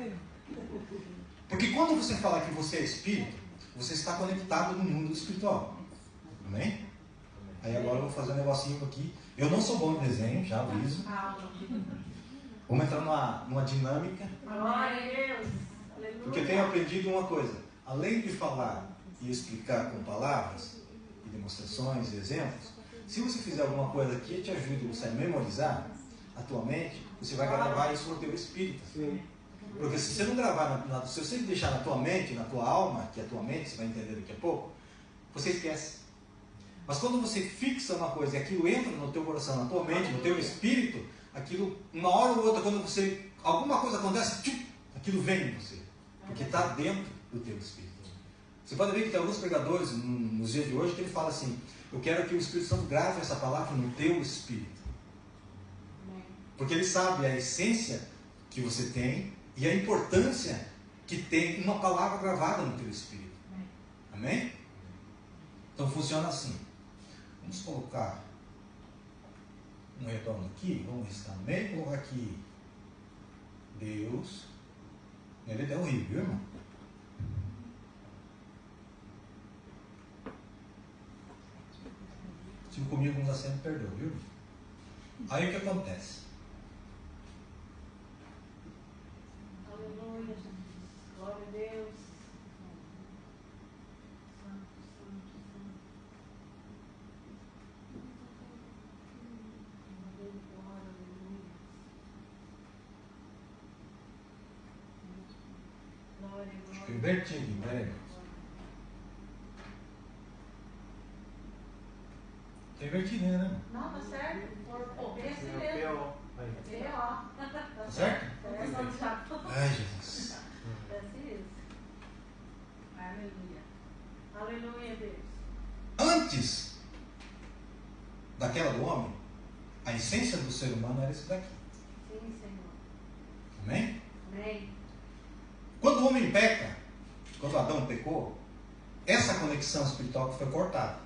[SPEAKER 3] Porque quando você fala que você é espírito, você está conectado no mundo espiritual. Amém? Aí agora eu vou fazer um negocinho aqui. Eu não sou bom em desenho, já aviso. Vamos entrar numa dinâmica.
[SPEAKER 2] Glória a Deus. Aleluia.
[SPEAKER 3] Porque eu tenho aprendido uma coisa. Além de falar e explicar com palavras, e demonstrações e exemplos, se você fizer alguma coisa que te ajude você a memorizar a tua mente, você vai gravar isso no teu espírito. Porque se você não gravar, se você deixar na tua mente, na tua alma, que é a tua mente, você vai entender daqui a pouco, você esquece. Mas quando você fixa uma coisa e aquilo entra no teu coração, na tua mente, no teu espírito, aquilo, uma hora ou outra, quando alguma coisa acontece, aquilo vem em você. Porque está dentro do teu espírito. Você pode ver que tem alguns pregadores nos dias de hoje que ele fala assim, eu quero que o Espírito Santo grave essa palavra no teu espírito. Porque ele sabe a essência que você tem e a importância que tem uma palavra gravada no teu espírito. Amém? Então funciona assim. Vamos colocar um retorno aqui, vamos riscar no meio, colocar aqui Deus. Ele é horrível, viu, irmão? Se comigo com você, me perdoa, viu? Aí o que acontece?
[SPEAKER 2] Aleluia. Glória a Deus.
[SPEAKER 3] Acho que eu inverti aqui, peraí. Tá invertido ainda, né?
[SPEAKER 2] Não, tá certo. Pô, bem assim mesmo. Tá
[SPEAKER 3] certo?
[SPEAKER 2] Certo.
[SPEAKER 3] Ai, Jesus.
[SPEAKER 2] É assim mesmo. Aleluia. Aleluia, Deus.
[SPEAKER 3] Antes daquela do homem, a essência do ser humano era isso daqui.
[SPEAKER 2] Sim, Senhor.
[SPEAKER 3] Amém?
[SPEAKER 2] Amém.
[SPEAKER 3] Quando o homem peca, quando Adão pecou, essa conexão espiritual foi cortada.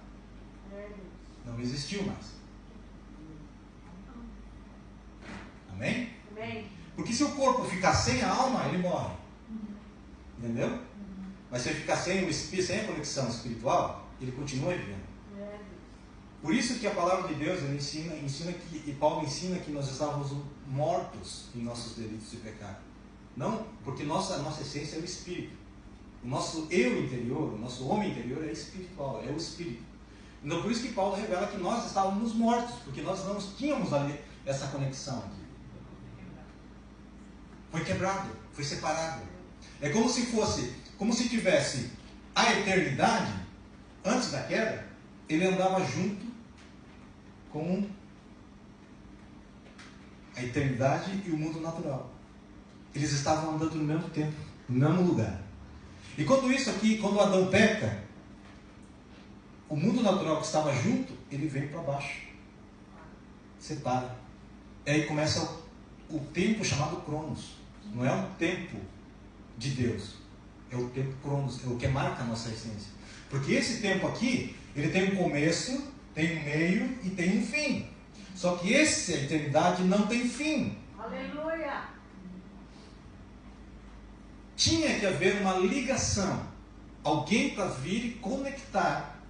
[SPEAKER 3] Não existiu mais. Amém?
[SPEAKER 2] Amém.
[SPEAKER 3] Porque se o corpo ficar sem a alma, ele morre. Entendeu? Mas se ele ficar sem o espírito, sem a conexão espiritual, ele continua vivendo. Por isso que a palavra de Deus ele ensina que, e Paulo ensina que nós estávamos mortos em nossos delitos e pecados. Não, porque nossa essência é o espírito. O nosso eu interior, o nosso homem interior é espiritual, é o espírito. Então por isso que Paulo revela que nós estávamos mortos, porque nós não tínhamos ali essa conexão aqui. Foi quebrado, foi separado. É como se tivesse a eternidade, antes da queda, ele andava junto com a eternidade e o mundo natural. Eles estavam andando no mesmo tempo, no mesmo lugar. E quando Adão peca, o mundo natural que estava junto, ele vem para baixo. Separa. E aí começa o tempo chamado Cronos. Não é um tempo de Deus. É o tempo Cronos. É o que marca a nossa essência. Porque esse tempo aqui, ele tem um começo, tem um meio e tem um fim. Só que a eternidade não tem fim.
[SPEAKER 2] Aleluia.
[SPEAKER 3] Tinha que haver uma ligação. Alguém para vir e conectar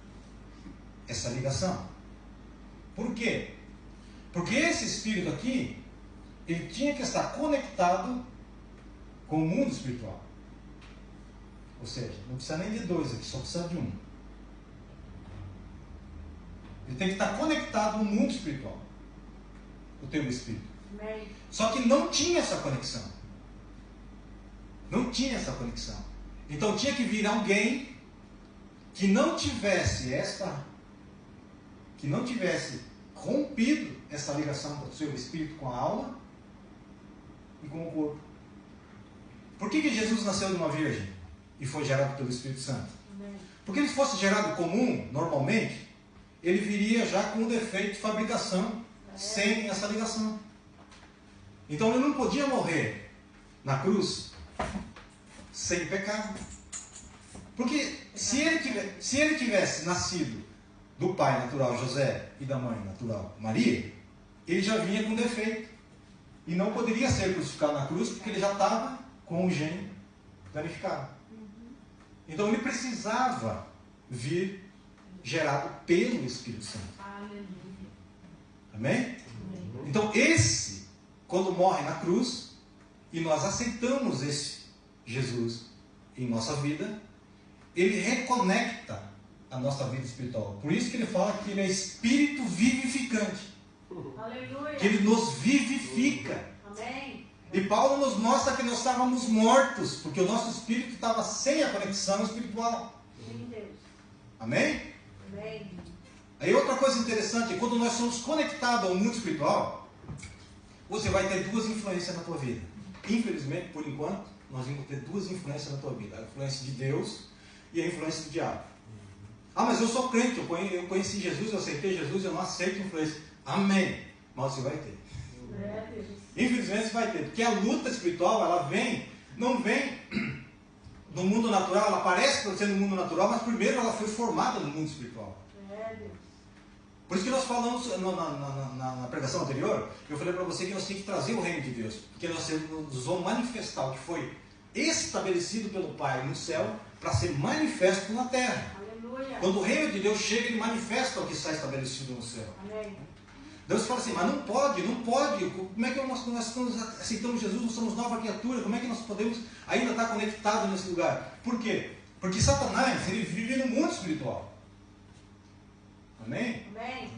[SPEAKER 3] essa ligação. Por quê? Porque esse espírito aqui, ele tinha que estar conectado com o mundo espiritual. Ou seja, não precisa nem de dois aqui, só precisa de um. Ele tem que estar conectado no mundo espiritual. O teu espírito.
[SPEAKER 2] Amém.
[SPEAKER 3] Só que não tinha essa conexão. Não tinha essa conexão. Então tinha que vir alguém que não tivesse rompido essa ligação do seu espírito com a alma e com o corpo. Por que Jesus nasceu de uma virgem e foi gerado pelo Espírito Santo? Porque ele fosse gerado comum, normalmente, ele viria já com um defeito de fabricação, sem essa ligação. Então ele não podia morrer na cruz sem pecado. Porque se ele tivesse nascido do pai natural José e da mãe natural Maria, ele já vinha com defeito. E não poderia ser crucificado na cruz porque ele já estava com o gene danificado. Então ele precisava vir gerado pelo Espírito Santo. Amém? Então esse, quando morre na cruz, e nós aceitamos esse Jesus em nossa vida, ele reconecta a nossa vida espiritual. Por isso que ele fala que ele é espírito vivificante.
[SPEAKER 2] Aleluia.
[SPEAKER 3] Que ele nos vivifica.
[SPEAKER 2] Amém.
[SPEAKER 3] E Paulo nos mostra que nós estávamos mortos, porque o nosso espírito estava sem a conexão espiritual.
[SPEAKER 2] Sim, Deus.
[SPEAKER 3] Amém?
[SPEAKER 2] Amém.
[SPEAKER 3] Aí outra coisa interessante, quando nós somos conectados ao mundo espiritual, você vai ter duas influências na tua vida. Infelizmente, por enquanto, nós vamos ter duas influências na tua vida. A influência de Deus e a influência do diabo. Ah, mas eu sou crente, eu conheci Jesus, eu aceitei Jesus, eu não aceito influência. Amém. Mas você vai ter. Infelizmente você vai ter. Porque a luta espiritual, ela não vem no mundo natural, ela parece ser no mundo natural, mas primeiro ela foi formada no mundo espiritual. Por isso que nós falamos na pregação anterior, eu falei para você que nós temos que trazer o reino de Deus, porque nós vamos manifestar o que foi estabelecido pelo Pai no céu para ser manifesto na terra. Aleluia. Quando o reino de Deus chega, ele manifesta o que está estabelecido no céu. Amém. Deus fala assim, mas não pode, como é que nós aceitamos Jesus, nós somos nova criatura, como é que nós podemos ainda estar conectados nesse lugar? Por quê? Porque Satanás, ele vive no mundo espiritual. Amém? Amém?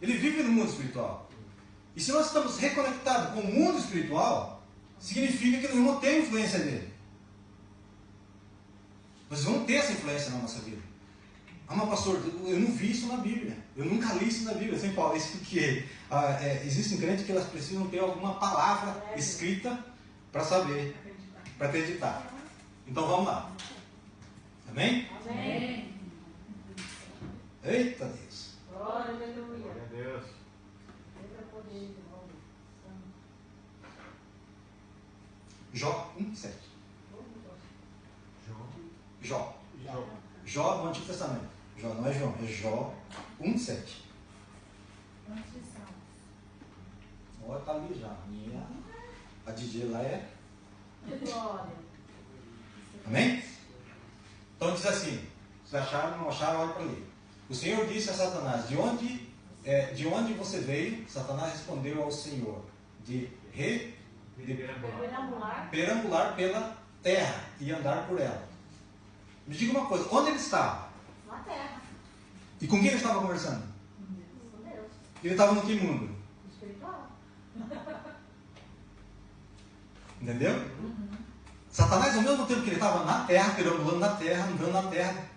[SPEAKER 3] Ele vive no mundo espiritual. E se nós estamos reconectados com o mundo espiritual, significa que nós vamos ter influência dele. Nós vamos ter essa influência na nossa vida. Ah, mas pastor, eu não vi isso na Bíblia. Eu nunca li isso na Bíblia. Sem falar isso porque existem crentes que elas precisam ter alguma palavra escrita para saber, para acreditar. Então vamos lá. Amém? Amém. Eita Deus. Glória a Deus. Jó 1:7. Jó no Antigo Testamento. Jó, não é João, é Jó 1:7. Olha, tá ali já. A DJ lá é. Amém? Então diz assim: se acharam, não acharam, olha para ali. O Senhor disse a Satanás: de onde você veio? Satanás respondeu ao Senhor: de perambular pela terra e andar por ela. Me diga uma coisa, onde ele estava? Na terra. E com quem ele estava conversando? Com Deus. Ele estava no que mundo? Espiritual. Entendeu? Uhum. Satanás, ao mesmo tempo que ele estava na terra, perambulando na terra, andando na terra,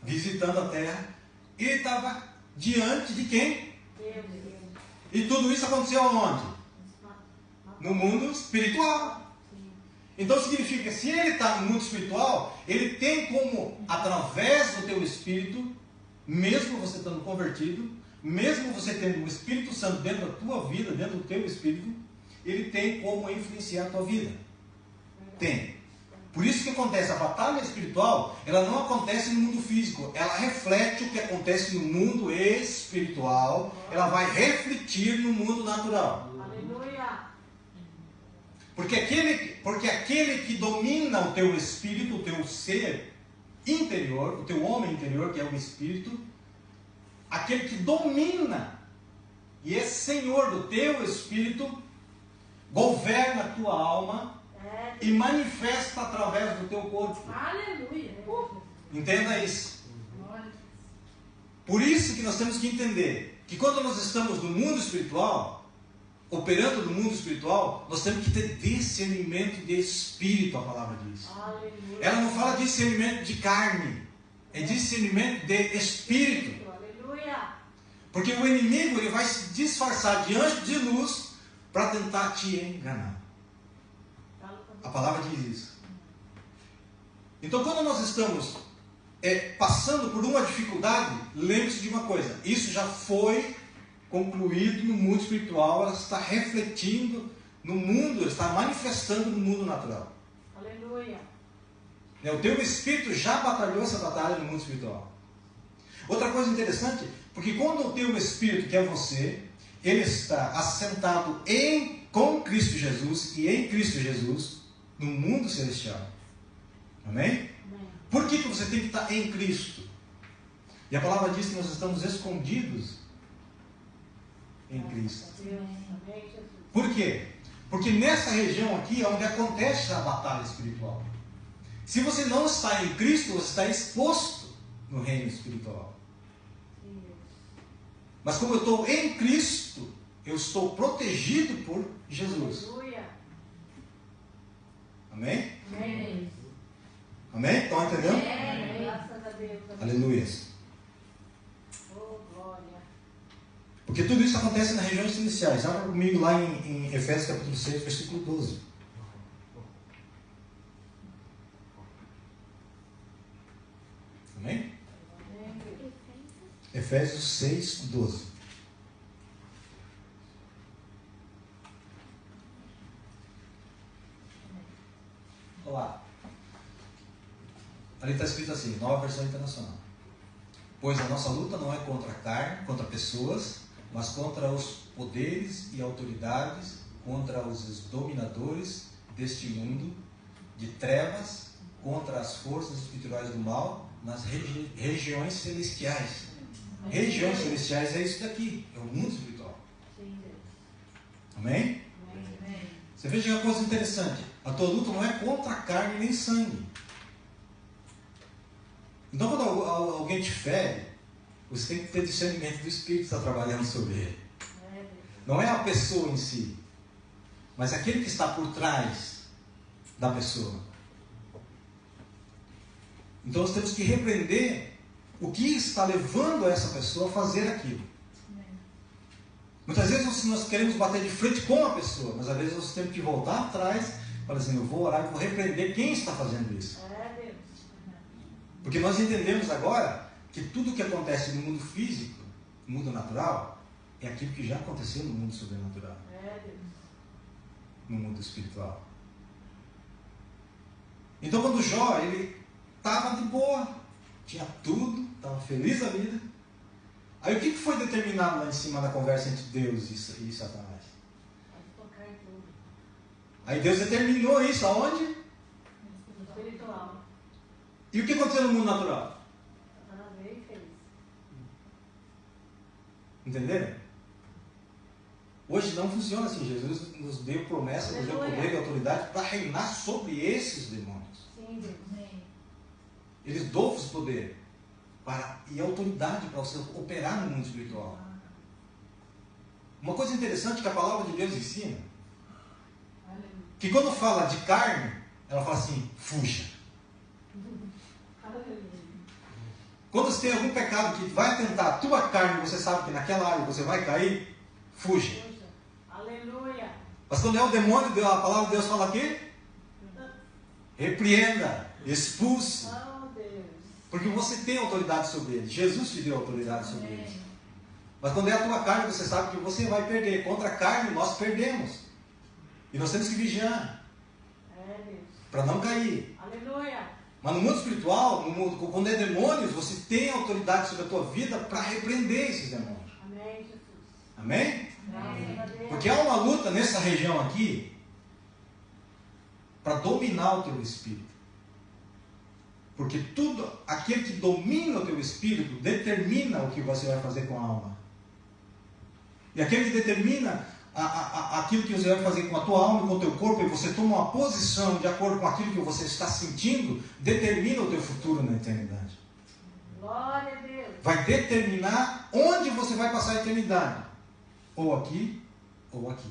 [SPEAKER 3] visitando a terra, ele estava diante de quem? Deus. E tudo isso aconteceu aonde? No mundo espiritual. Então significa que se ele está no mundo espiritual, ele tem como, através do teu espírito, mesmo você estando convertido, mesmo você tendo o Espírito Santo dentro da tua vida, dentro do teu espírito, ele tem como influenciar a tua vida. Tem. Por isso que acontece, a batalha espiritual, ela não acontece no mundo físico, ela reflete o que acontece no mundo espiritual, ela vai refletir no mundo natural. Aleluia! Porque aquele que domina o teu espírito, o teu ser interior, o teu homem interior, que é o espírito, aquele que domina e é senhor do teu espírito, governa a tua alma e manifesta através do teu corpo. Aleluia! Entenda isso. Por isso que nós temos que entender que quando nós estamos no mundo espiritual, operando no mundo espiritual, nós temos que ter discernimento de espírito, a palavra diz. Aleluia. Ela não fala discernimento de carne, é discernimento de espírito. Aleluia. Porque o inimigo ele vai se disfarçar de anjo de luz para tentar te enganar. A palavra diz isso. Então quando nós estamos passando por uma dificuldade, lembre-se de uma coisa, isso já foi concluído no mundo espiritual, ela está refletindo no mundo, está manifestando no mundo natural. Aleluia. O teu espírito já batalhou essa batalha no mundo espiritual. Outra coisa interessante, porque quando o teu espírito, que é você, ele está assentado com Cristo Jesus e em Cristo Jesus no mundo celestial. Amém? Amém. Por que você tem que estar em Cristo? E a palavra diz que nós estamos escondidos em Cristo. Por quê? Porque nessa região aqui é onde acontece a batalha espiritual. Se você não está em Cristo, você está exposto no reino espiritual. Mas como eu estou em Cristo, eu estou protegido por Jesus. Amém? Amém? Amém? Estão entendendo? Amém. Graças a Deus. Aleluia. Porque tudo isso acontece nas regiões celestiais. Abra comigo lá em Efésios capítulo 6, versículo 12. Amém? Efésios 6, 12. Olá. Ali está escrito assim, Nova Versão Internacional. Pois a nossa luta não é contra a carne, contra pessoas, mas contra os poderes e autoridades, contra os dominadores deste mundo de trevas, contra as forças espirituais do mal nas regiões celestiais. Regiões celestiais é isso daqui, é o mundo espiritual. Amém? Você veja uma coisa interessante, a tua luta não é contra a carne nem sangue. Então quando alguém te fere, você tem que ter discernimento do Espírito que está trabalhando sobre ele. Não é a pessoa em si, mas aquele que está por trás da pessoa. Então nós temos que repreender o que está levando essa pessoa a fazer aquilo. Muitas vezes nós queremos bater de frente com a pessoa, mas às vezes nós temos que voltar atrás e falar assim, eu vou orar e vou repreender quem está fazendo isso. Porque nós entendemos agora que tudo que acontece no mundo físico, no mundo natural, é aquilo que já aconteceu no mundo sobrenatural. No mundo espiritual. Então quando Jó, ele estava de boa, tinha tudo, estava feliz da vida. Aí o que foi determinado lá em cima da conversa entre Deus e Satanás? Aí Deus determinou isso aonde?
[SPEAKER 2] Espiritual.
[SPEAKER 3] E o que aconteceu no mundo natural?
[SPEAKER 2] Satanás veio e fez.
[SPEAKER 3] Entenderam? Hoje não funciona assim. Jesus nos deu promessa, nos deu poder e autoridade para reinar sobre esses demônios.
[SPEAKER 2] Sim, Deus.
[SPEAKER 3] Ele deu-vos poder e autoridade para você operar no mundo espiritual. Uma coisa interessante que a palavra de Deus ensina, que quando fala de carne, ela fala assim, fuja. Quando você tem algum pecado que vai tentar a tua carne, você sabe que naquela área você vai cair, fuja.
[SPEAKER 2] Aleluia.
[SPEAKER 3] Mas quando é o demônio, a palavra de Deus fala o quê? Repreenda, expulse. Porque você tem autoridade sobre ele. Jesus te deu autoridade sobre ele. Mas quando é a tua carne, você sabe que você vai perder. Contra a carne, nós perdemos. E nós temos que vigiar. Para não cair.
[SPEAKER 2] Aleluia.
[SPEAKER 3] Mas no mundo espiritual, quando é demônios, você tem autoridade sobre a tua vida para repreender esses demônios.
[SPEAKER 2] Amém, Jesus.
[SPEAKER 3] Amém?
[SPEAKER 2] Amém.
[SPEAKER 3] Porque há uma luta nessa região aqui para dominar o teu espírito. Porque tudo, aquele que domina o teu espírito, determina o que você vai fazer com a alma. E aquele que determina aquilo que você vai fazer com a tua alma e com o teu corpo, e você toma uma posição de acordo com aquilo que você está sentindo, determina o teu futuro na eternidade.
[SPEAKER 2] Glória a Deus.
[SPEAKER 3] Vai determinar onde você vai passar a eternidade. Ou aqui, ou aqui.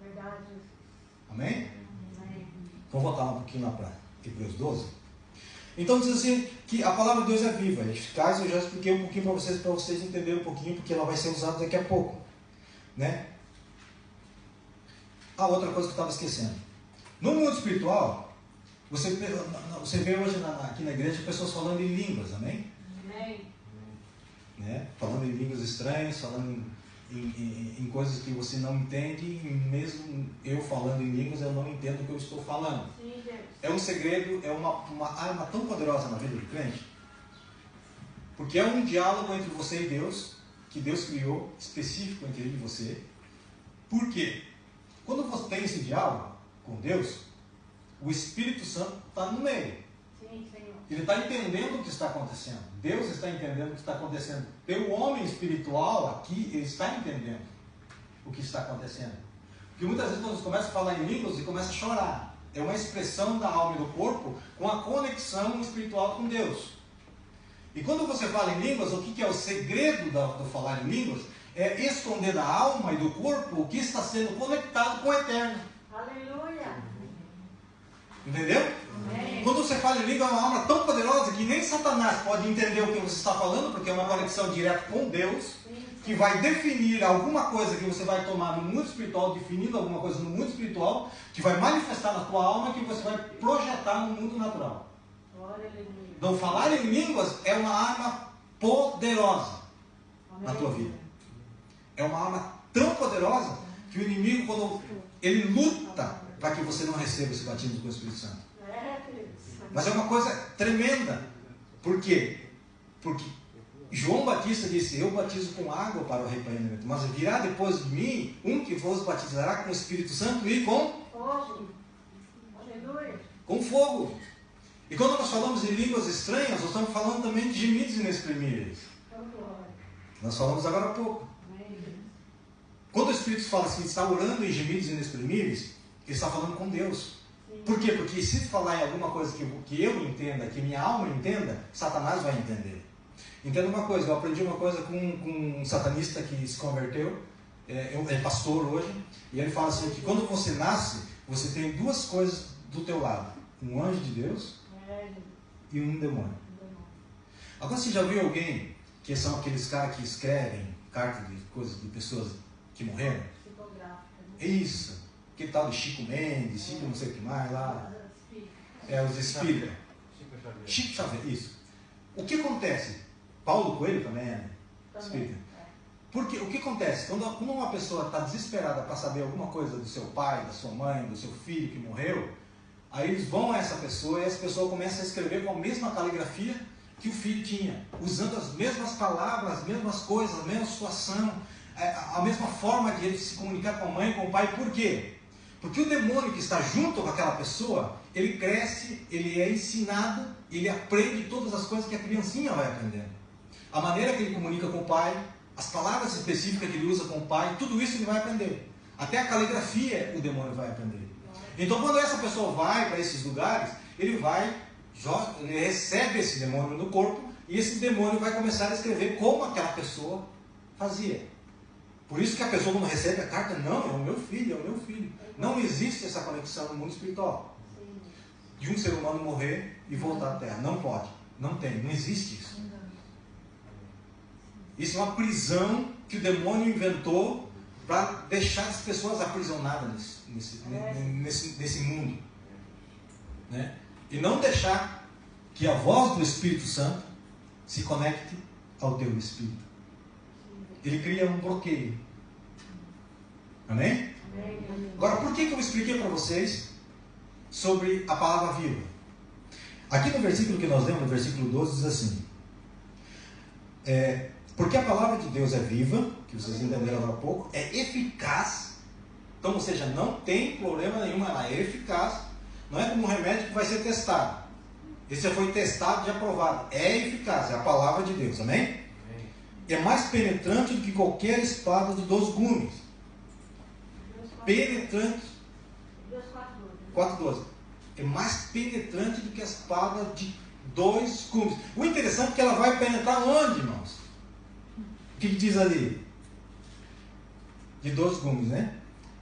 [SPEAKER 2] É verdade, Jesus.
[SPEAKER 3] Amém?
[SPEAKER 2] Amém.
[SPEAKER 3] Vamos voltar um pouquinho lá para Hebreus 12. Então diz assim, que a palavra de Deus é viva, é eficaz. Eu já expliquei um pouquinho para vocês entenderem um pouquinho, porque ela vai ser usada daqui a pouco, né? A outra coisa que eu estava esquecendo, no mundo espiritual, você vê hoje aqui na igreja pessoas falando em línguas, amém?
[SPEAKER 2] Amém.
[SPEAKER 3] Né? Falando em línguas estranhas, falando em coisas que você não entende, e mesmo eu falando em línguas, eu não entendo o que eu estou falando.
[SPEAKER 2] Sim, Deus.
[SPEAKER 3] É um segredo, é uma arma tão poderosa na vida do crente, porque é um diálogo entre você e Deus, que Deus criou, específico entre ele e você. Por quê? Quando você tem esse diálogo com Deus, o Espírito Santo está no meio.
[SPEAKER 2] Sim, Senhor.
[SPEAKER 3] Ele está entendendo o que está acontecendo. Deus está entendendo o que está acontecendo. Teu homem espiritual aqui, ele está entendendo o que está acontecendo. Porque muitas vezes nós começamos a falar em línguas e começa a chorar. É uma expressão da alma e do corpo com a conexão espiritual com Deus. E quando você fala em línguas, o que é o segredo do falar em línguas? É esconder da alma e do corpo o que está sendo conectado com o eterno.
[SPEAKER 2] Aleluia.
[SPEAKER 3] Entendeu?
[SPEAKER 2] Amém.
[SPEAKER 3] Quando você fala em língua, é uma alma tão poderosa que nem Satanás pode entender o que você está falando, porque é uma conexão direta com Deus, que vai definir alguma coisa que você vai tomar no mundo espiritual, definindo alguma coisa no mundo espiritual, que vai manifestar na tua alma, que você vai projetar no mundo natural. Então, falar em línguas é uma arma poderosa na tua vida. É uma arma tão poderosa que o inimigo, quando ele luta para que você não receba esse batismo com o Espírito Santo. Mas é uma coisa tremenda. Por quê? Porque João Batista disse, eu batizo com água para o arrependimento, mas virá depois de mim um que vos batizará com o Espírito Santo e com fogo. Com fogo. E quando nós falamos em línguas estranhas, nós estamos falando também de gemidos inexprimíveis. Nós falamos agora há pouco. Quando o Espírito fala assim, está orando em gemidos inexprimíveis, ele está falando com Deus. Por quê? Porque se falar em alguma coisa que eu entenda, que minha alma entenda, Satanás vai entender. Entenda uma coisa, eu aprendi uma coisa com um satanista que se converteu, é pastor hoje, e ele fala assim, que quando você nasce, você tem duas coisas do teu lado, um anjo de Deus e um demônio. Agora você já viu alguém, que são aqueles caras que escrevem cartas de coisas de pessoas que morreram? Isso, que tal de Chico Mendes, Chico não sei o que mais lá, os espíritos. Chico Xavier, isso. O que acontece? Paulo Coelho também é espírita. Porque o que acontece? Quando uma pessoa está desesperada para saber alguma coisa do seu pai, da sua mãe, do seu filho que morreu, aí eles vão a essa pessoa e essa pessoa começa a escrever com a mesma caligrafia que o filho tinha, usando as mesmas palavras, as mesmas coisas, a mesma situação, a mesma forma de ele se comunicar com a mãe, com o pai. Por quê? Porque o demônio que está junto com aquela pessoa, ele cresce, ele é ensinado, ele aprende todas as coisas que a criancinha vai aprendendo. A maneira que ele comunica com o pai, as palavras específicas que ele usa com o pai, tudo isso ele vai aprender. Até a caligrafia o demônio vai aprender. Então quando essa pessoa vai para esses lugares, ele recebe esse demônio no corpo, e esse demônio vai começar a escrever como aquela pessoa fazia. Por isso que a pessoa quando recebe a carta, não, é o meu filho, é o meu filho. Não existe essa conexão no mundo espiritual. De um ser humano morrer e voltar à Terra. Não pode. Não tem. Não existe isso. Isso é uma prisão que o demônio inventou para deixar as pessoas aprisionadas nesse mundo. Né? E não deixar que a voz do Espírito Santo se conecte ao teu espírito. Ele cria um bloqueio. Amém? Agora, por que eu expliquei para vocês sobre a palavra viva? Aqui no versículo que nós lemos, no versículo 12, diz assim: porque a palavra de Deus é viva, que vocês entenderam agora há pouco, é eficaz. Então, ou seja, não tem problema nenhum, ela é eficaz. Não é como um remédio que vai ser testado. Esse já foi testado e aprovado. É eficaz, é a palavra de Deus, amém? É mais penetrante do que qualquer espada de 2 gumes. Penetrante. 4:12. É mais penetrante do que a espada de 2 gumes. O interessante é que ela vai penetrar onde, irmãos? O que diz ali? De 2 gumes, né?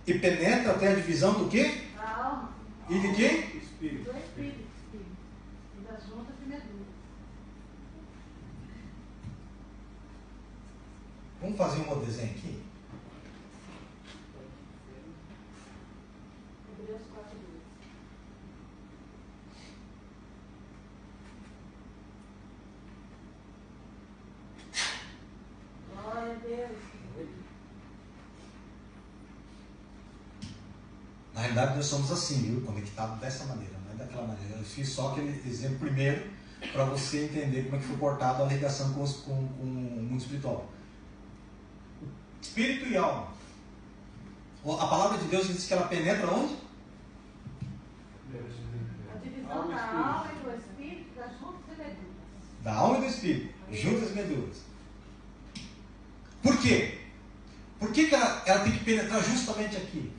[SPEAKER 3] E penetra até a divisão do quê? Da alma. E de quê? Espírito. Do espírito. E das juntas e medulas. Vamos fazer um desenho aqui? Hebreus 4:2. Glória a Deus. Na realidade nós somos assim, viu? Conectados dessa maneira, não é daquela maneira. Eu fiz só aquele exemplo primeiro para você entender como é que foi cortada a ligação com o mundo espiritual. Espírito e alma. A palavra de Deus diz que ela penetra onde?
[SPEAKER 2] A divisão da alma e do espírito, das juntas e medulas.
[SPEAKER 3] Da alma e do espírito, juntas e medulas. Por quê? Por que ela tem que penetrar justamente aqui?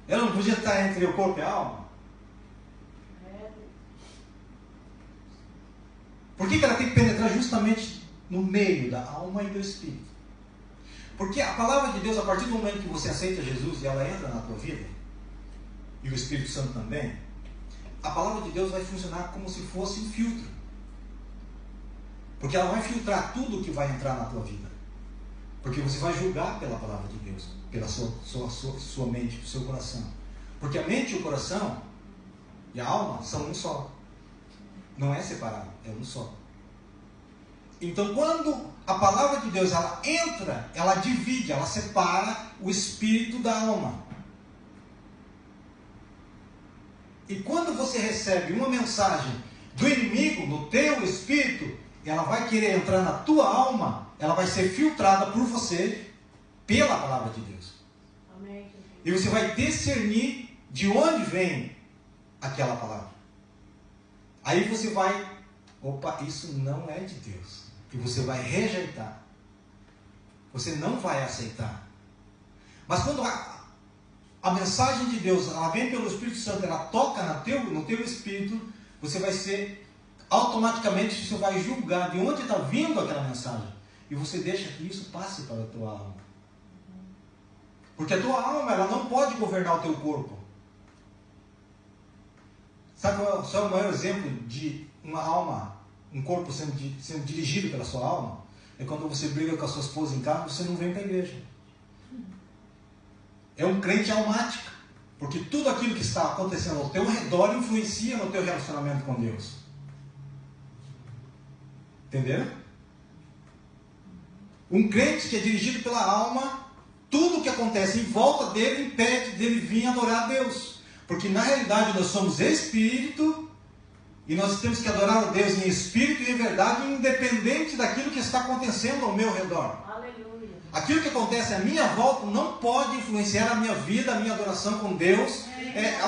[SPEAKER 3] Ela não podia estar entre o corpo e a alma? Por que ela tem que penetrar justamente no meio da alma e do espírito? Porque a palavra de Deus, a partir do momento que você aceita Jesus e ela entra na tua vida, e o Espírito Santo também, a palavra de Deus vai funcionar como se fosse um filtro. Porque ela vai filtrar tudo que vai entrar na tua vida. Porque você vai julgar pela palavra de Deus, pela sua mente, pelo seu coração. Porque a mente e o coração e a alma são um só. Não é separado, é um só. Então, quando a palavra de Deus ela entra, ela divide, ela separa o espírito da alma. E quando você recebe uma mensagem do inimigo no teu espírito, ela vai querer entrar na tua alma, ela vai ser filtrada por você pela palavra de Deus.
[SPEAKER 2] Amém.
[SPEAKER 3] E você vai discernir de onde vem aquela palavra. Aí você vai, opa, isso não é de Deus. E você vai rejeitar. Você não vai aceitar. Mas quando a mensagem de Deus, ela vem pelo Espírito Santo, ela toca no teu espírito, você vai ser, automaticamente, você vai julgar de onde está vindo aquela mensagem. E você deixa que isso passe para a tua alma. Porque a tua alma, ela não pode governar o teu corpo. Sabe qual é o maior exemplo de uma alma, um corpo sendo dirigido pela sua alma? É quando você briga com a sua esposa em casa, você não vem para a igreja. É um crente almático. Porque tudo aquilo que está acontecendo ao teu redor influencia no teu relacionamento com Deus. Entenderam? Um crente que é dirigido pela alma, tudo que acontece em volta dele impede dele vir adorar a Deus. Porque na realidade nós somos espírito e nós temos que adorar a Deus em espírito e em verdade, independente daquilo que está acontecendo ao meu redor.
[SPEAKER 2] Aleluia.
[SPEAKER 3] Aquilo que acontece à minha volta não pode influenciar a minha vida, a minha adoração com Deus,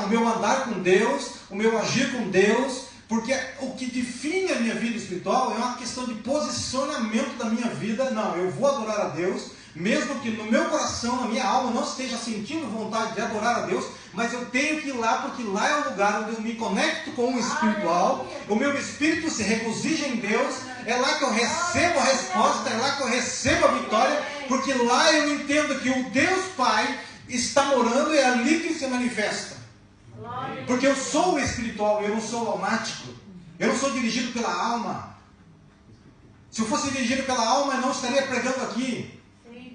[SPEAKER 3] o meu andar com Deus, o meu agir com Deus, porque o que define a minha vida espiritual é uma questão de posicionamento da minha vida. Não, eu vou adorar a Deus, mesmo que no meu coração, na minha alma, não esteja sentindo vontade de adorar a Deus, mas eu tenho que ir lá, porque lá é o lugar onde eu me conecto com o espiritual, o meu espírito se regozija em Deus, é lá que eu recebo a resposta, é lá que eu recebo a vitória, porque lá eu entendo que o Deus Pai está morando e é ali que se manifesta. Porque eu sou o espiritual, eu não sou o almático, eu não sou dirigido pela alma. Se eu fosse dirigido pela alma, eu não estaria pregando aqui.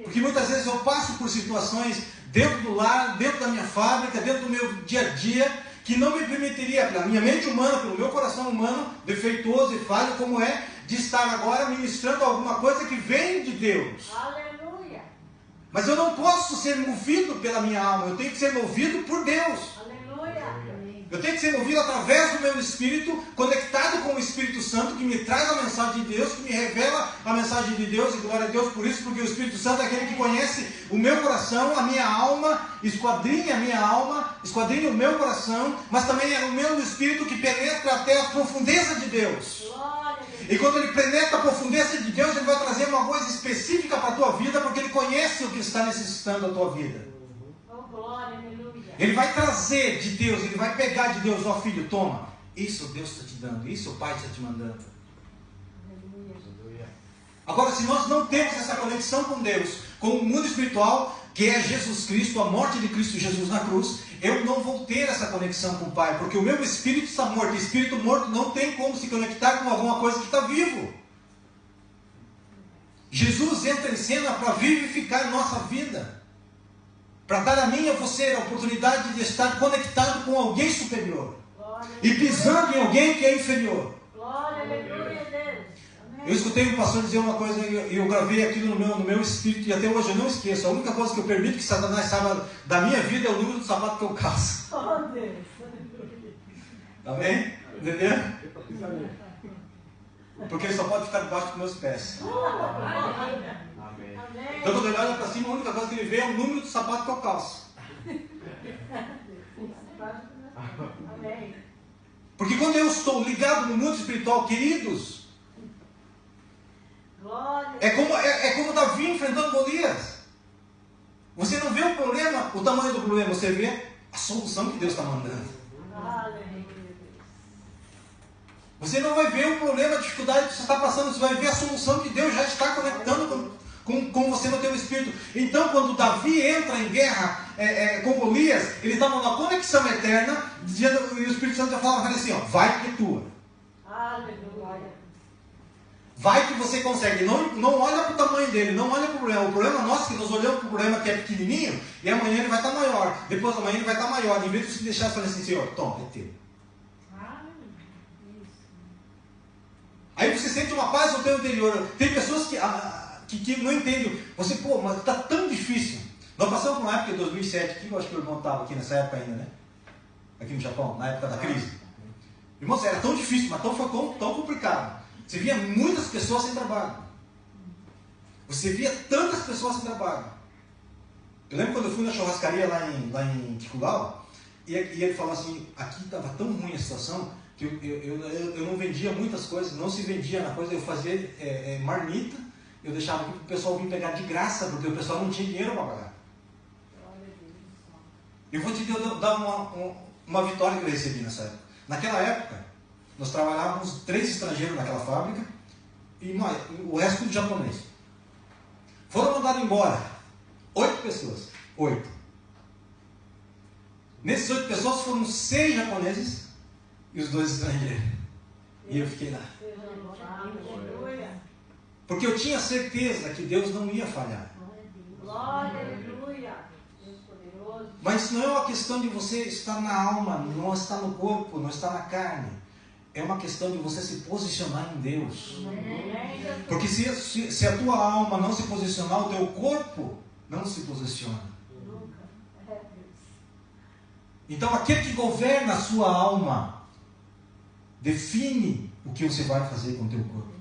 [SPEAKER 3] Porque muitas vezes eu passo por situações dentro do lar, dentro da minha fábrica, dentro do meu dia a dia, que não me permitiria, pela minha mente humana, pelo meu coração humano, defeituoso e falho como é, de estar agora ministrando alguma coisa que vem de Deus.
[SPEAKER 2] Aleluia.
[SPEAKER 3] Mas eu não posso ser movido pela minha alma, eu tenho que ser movido por Deus.
[SPEAKER 2] Aleluia.
[SPEAKER 3] Eu tenho que ser movido através do meu espírito, conectado com o Espírito Santo, que me traz a mensagem de Deus, que me revela a mensagem de Deus, e glória a Deus por isso, porque o Espírito Santo é aquele que conhece o meu coração, a minha alma, esquadrinha a minha alma, esquadrinha o meu coração, mas também é o meu espírito que penetra até as profundezas de Deus. E quando ele penetra a profundeza de Deus, ele vai trazer uma coisa específica para a tua vida, porque ele conhece o que está necessitando da tua vida. Ele vai trazer de Deus, ele vai pegar de Deus, ó filho, toma. Isso Deus está te dando, isso o Pai está te mandando. Agora, se nós não temos essa conexão com Deus, com o mundo espiritual, que é Jesus Cristo, a morte de Cristo Jesus na cruz, eu não vou ter essa conexão com o Pai, porque o meu espírito está morto. E espírito morto não tem como se conectar com alguma coisa que está vivo. Jesus entra em cena para vivificar nossa vida, para dar a mim e a você a oportunidade de estar conectado com alguém superior e pisando em alguém que é inferior. Eu escutei um pastor dizer uma coisa e eu gravei aquilo no meu espírito e até hoje eu não esqueço. A única coisa que eu permito que Satanás saiba da minha vida é o número do sapato que eu calço. Amém? Entendeu? Porque ele só pode ficar debaixo dos meus pés. Então quando ele olha para cima, a única coisa que ele vê é o número do sapato que eu calço. Porque quando eu estou ligado no mundo espiritual, queridos, é como Davi enfrentando Golias. Você não vê o problema, o tamanho do problema, você vê a solução que Deus está mandando. Você não vai ver o problema, a dificuldade que você está passando, você vai ver a solução que Deus já está conectando com você no teu espírito. Então, quando Davi entra em guerra com Golias, ele estava numa conexão eterna, e o Espírito Santo já falava assim, ó, vai que é tua. Vai que você consegue. Não olha para o tamanho dele, não olha para o problema. O problema nosso é que nós olhamos para o problema que é pequenininho, e amanhã ele vai estar maior, depois amanhã ele vai estar maior. Em vez de você deixar, você fala assim, Senhor, toma, é teu. Aí você sente uma paz no teu interior. Tem pessoas que não entendem. Você, pô, mas está tão difícil. Nós passamos por uma época em 2007, que eu acho que o irmão estava aqui nessa época ainda, né? aqui no Japão, na época da crise. Irmãos, era tão difícil, mas tão complicado. Você via muitas pessoas sem trabalho. Você via tantas pessoas sem trabalho. Eu lembro quando eu fui na churrascaria lá em Kikugawa, e ele falou assim, aqui estava tão ruim a situação, que eu não vendia muitas coisas, não se vendia na coisa, eu fazia marmita, eu deixava aqui para o pessoal vir pegar de graça, porque o pessoal não tinha dinheiro para pagar. Eu vou te dar uma vitória que eu recebi nessa época. Naquela época, nós trabalhávamos 3 estrangeiros naquela fábrica e o resto tudo japonês. Foram mandados embora 8 pessoas. 8. Nessas 8 pessoas foram 6 japoneses e os 2 estrangeiros. E eu fiquei lá. Porque eu tinha certeza que Deus não ia falhar.
[SPEAKER 2] Glória, aleluia. Deus poderoso.
[SPEAKER 3] Mas isso não é uma questão de você estar na alma, não está no corpo, não está na carne. É uma questão de você se posicionar em Deus. Porque se a tua alma não se posicionar, o teu corpo não se posiciona. Então aquele que governa a sua alma define o que você vai fazer com o teu corpo.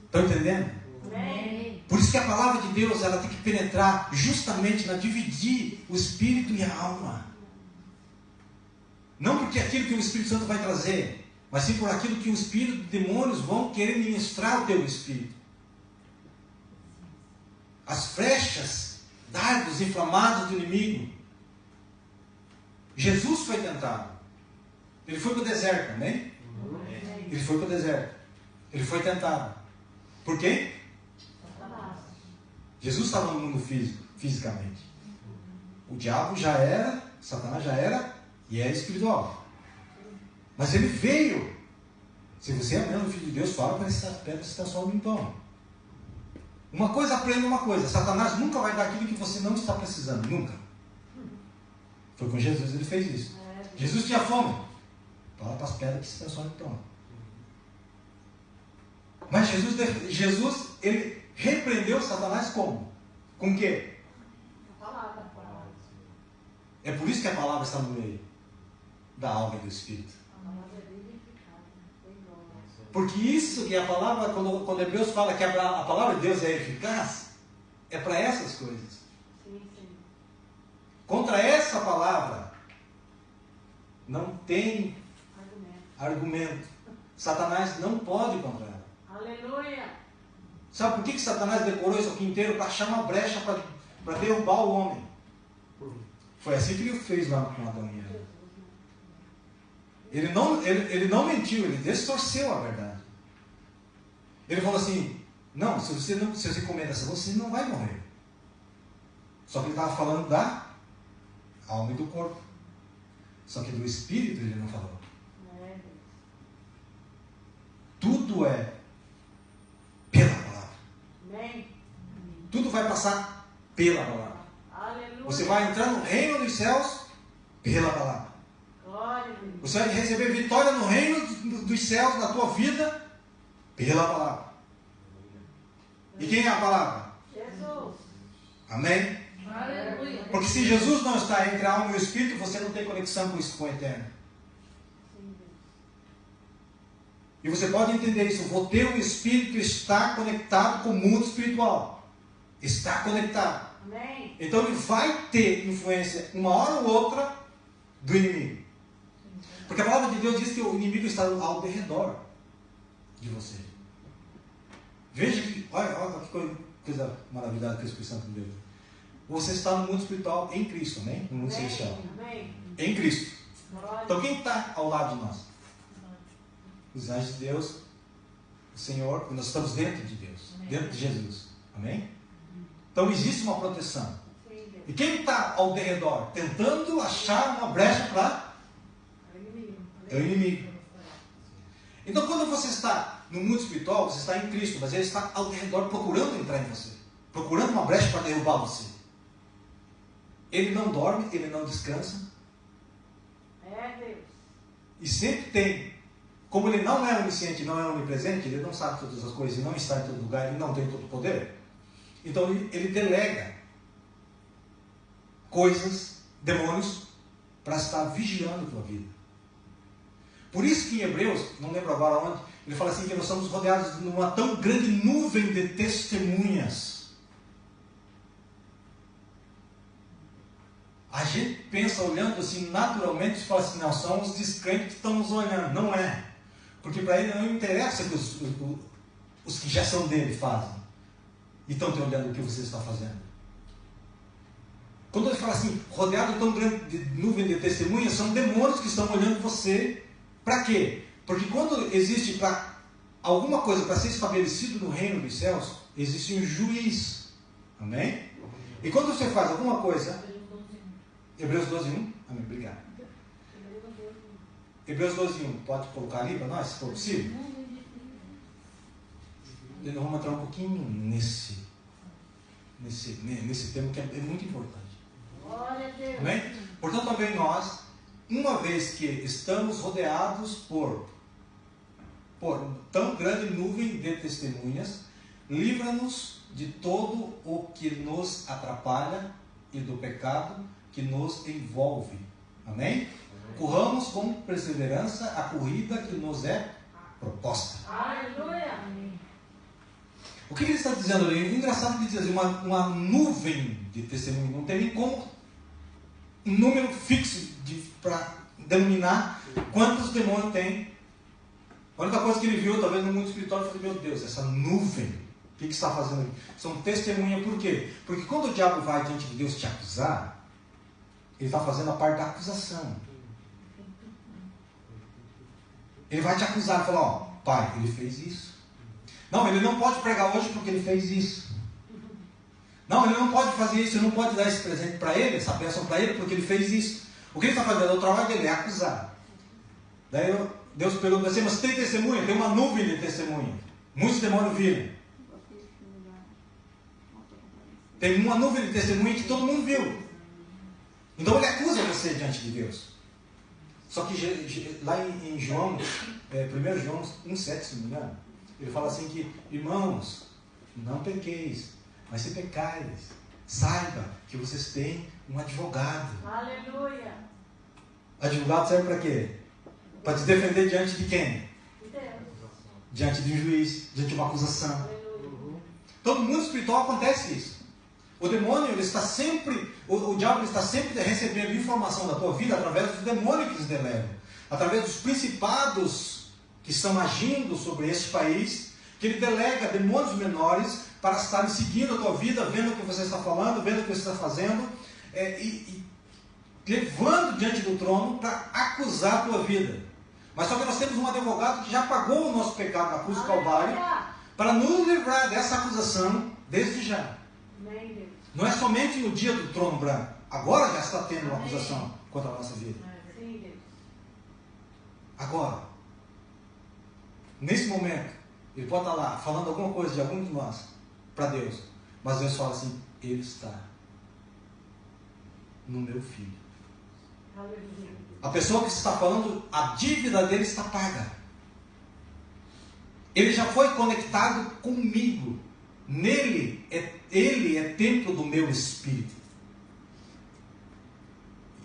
[SPEAKER 3] Estão entendendo?
[SPEAKER 2] Amém.
[SPEAKER 3] Por isso que a palavra de Deus ela tem que penetrar justamente na dividir o espírito e a alma. Não porque aquilo que o Espírito Santo vai trazer, mas sim por aquilo que o espírito de demônios vão querer ministrar o teu espírito. As flechas, dardos inflamados do inimigo. Jesus foi tentado. Ele foi para o deserto, amém? Ele foi para o deserto. Ele foi tentado. Por quem? Jesus estava no mundo físico, fisicamente. O diabo já era, Satanás já era e é espiritual. Mas ele veio. Se você é mesmo filho de Deus, fala para essas pedras se transformem em pão. Uma coisa, aprenda uma coisa. Satanás nunca vai dar aquilo que você não está precisando. Nunca. Foi com Jesus, ele fez isso. Jesus tinha fome. Fala para as pedras que se transformem em pão. Mas Jesus, ele repreendeu Satanás como? Com o quê?
[SPEAKER 2] A palavra.
[SPEAKER 3] É por isso que a palavra está no meio da alma e do espírito. Porque isso que a palavra, quando Hebreus fala que a palavra de Deus é eficaz, é para essas coisas. Contra essa palavra não tem argumento. Satanás não pode contra ela.
[SPEAKER 2] Aleluia.
[SPEAKER 3] Sabe por que Satanás decorou isso aqui inteiro? Para achar uma brecha para derrubar o homem. Foi assim que ele fez lá com Adão e Eva. Ele não mentiu, ele distorceu a verdade. Ele falou assim, não, se você comer dessa, você não vai morrer. Só que ele estava falando da alma e do corpo. Só que do espírito ele não falou. Tudo é pela palavra.
[SPEAKER 2] Amém.
[SPEAKER 3] Tudo vai passar pela palavra.
[SPEAKER 2] Aleluia.
[SPEAKER 3] Você vai entrar no reino dos céus pela palavra.
[SPEAKER 2] Glória.
[SPEAKER 3] Você vai receber vitória no reino dos céus na tua vida pela palavra. E quem é a palavra?
[SPEAKER 2] Jesus.
[SPEAKER 3] Amém?
[SPEAKER 2] Aleluia.
[SPEAKER 3] Porque se Jesus não está entre a alma e o espírito, você não tem conexão com o eterno. E você pode entender isso. O teu espírito está conectado com o mundo espiritual. Está conectado.
[SPEAKER 2] Amém.
[SPEAKER 3] Então ele vai ter influência, uma hora ou outra, do inimigo. Porque a palavra de Deus diz que o inimigo está ao redor de você. Veja que, olha que coisa maravilhosa que o Espírito Santo deu. Você está no mundo espiritual em Cristo, amém? No mundo celestial.
[SPEAKER 2] Amém.
[SPEAKER 3] Em Cristo.
[SPEAKER 2] Glória.
[SPEAKER 3] Então quem está ao lado de nós? Os anjos de Deus, o Senhor, nós estamos dentro de Deus, dentro de Jesus. Amém? Então existe uma proteção. E quem está ao redor tentando achar uma brecha para é o inimigo. Então quando você está no mundo espiritual, você está em Cristo, mas ele está ao redor procurando entrar em você, procurando uma brecha para derrubar você. Ele não dorme, ele não descansa.
[SPEAKER 2] Deus.
[SPEAKER 3] E sempre tem. Como ele não é onisciente, não é onipresente, ele não sabe todas as coisas, ele não está em todo lugar, ele não tem todo o poder. Então ele delega coisas demônios para estar vigiando a tua vida. Por isso que em Hebreus, não lembro agora onde, ele fala assim que nós somos rodeados de uma tão grande nuvem de testemunhas. A gente pensa olhando assim naturalmente e fala assim, não, são os descrentes que estão nos olhando. Não é. Porque para ele não interessa o que os que já são dele fazem. E estão te olhando o que você está fazendo. Quando ele fala assim, rodeado de tão grande nuvem de testemunhas, são demônios que estão olhando você. Para quê? Porque quando existe para alguma coisa para ser estabelecido no reino dos céus, existe um juiz. Amém? E quando você faz alguma coisa, Hebreus 12:1, amém, obrigado. Hebreus 12:1, pode colocar ali para nós, se for possível? Nós vamos entrar um pouquinho nesse tema que é muito importante. Amém? Portanto, também nós, uma vez que estamos rodeados por tão grande nuvem de testemunhas, livra-nos de todo o que nos atrapalha e do pecado que nos envolve. Amém? Corramos com perseverança a corrida que nos é proposta.
[SPEAKER 2] Aleluia!
[SPEAKER 3] O que ele está dizendo ali? Engraçado que diz assim, uma nuvem de testemunhas. Não tem nem como um número fixo para denominar quantos demônios tem. A única coisa que ele viu, talvez no mundo espiritual, ele falou, meu Deus, essa nuvem, o que está fazendo aqui? São testemunhas, por quê? Porque quando o diabo vai diante de Deus te acusar, ele está fazendo a parte da acusação. Ele vai te acusar e falar, ó, pai, ele fez isso. Não, ele não pode pregar hoje porque ele fez isso. Não, ele não pode fazer isso, ele não pode dar esse presente para ele, essa bênção para ele, porque ele fez isso. O que ele está fazendo? O trabalho dele é acusar. Daí Deus pergunta assim, mas tem testemunha? Tem uma nuvem de testemunha. Muitos demônios viram. Tem uma nuvem de testemunha que todo mundo viu. Então ele acusa você diante de Deus. Só que lá em João, 1 João 1,7, se não me engano, ele fala assim que, irmãos, não pequeis, mas se pecais, saiba que vocês têm um advogado.
[SPEAKER 2] Aleluia!
[SPEAKER 3] Advogado serve para quê? Para te defender diante de quem? Diante de um juiz, diante de uma acusação.
[SPEAKER 2] Aleluia.
[SPEAKER 3] Todo mundo espiritual acontece isso. O demônio, ele está sempre, o diabo ele está sempre recebendo informação da tua vida através dos demônios que eles delegam, através dos principados que estão agindo sobre este país, que ele delega demônios menores para estarem seguindo a tua vida, vendo o que você está falando, vendo o que você está fazendo, e levando diante do trono para acusar a tua vida. Mas só que nós temos um advogado que já pagou o nosso pecado na cruz do Calvário para nos livrar dessa acusação desde já. Não é somente no dia do trono branco. Agora já está tendo uma acusação contra a nossa vida. Agora. Nesse momento, ele pode estar lá falando alguma coisa de algum de nós para Deus. Mas Deus fala assim, ele está no meu filho. A pessoa que está falando, a dívida dele está paga. Ele já foi conectado comigo. Nele, ele é templo do meu espírito.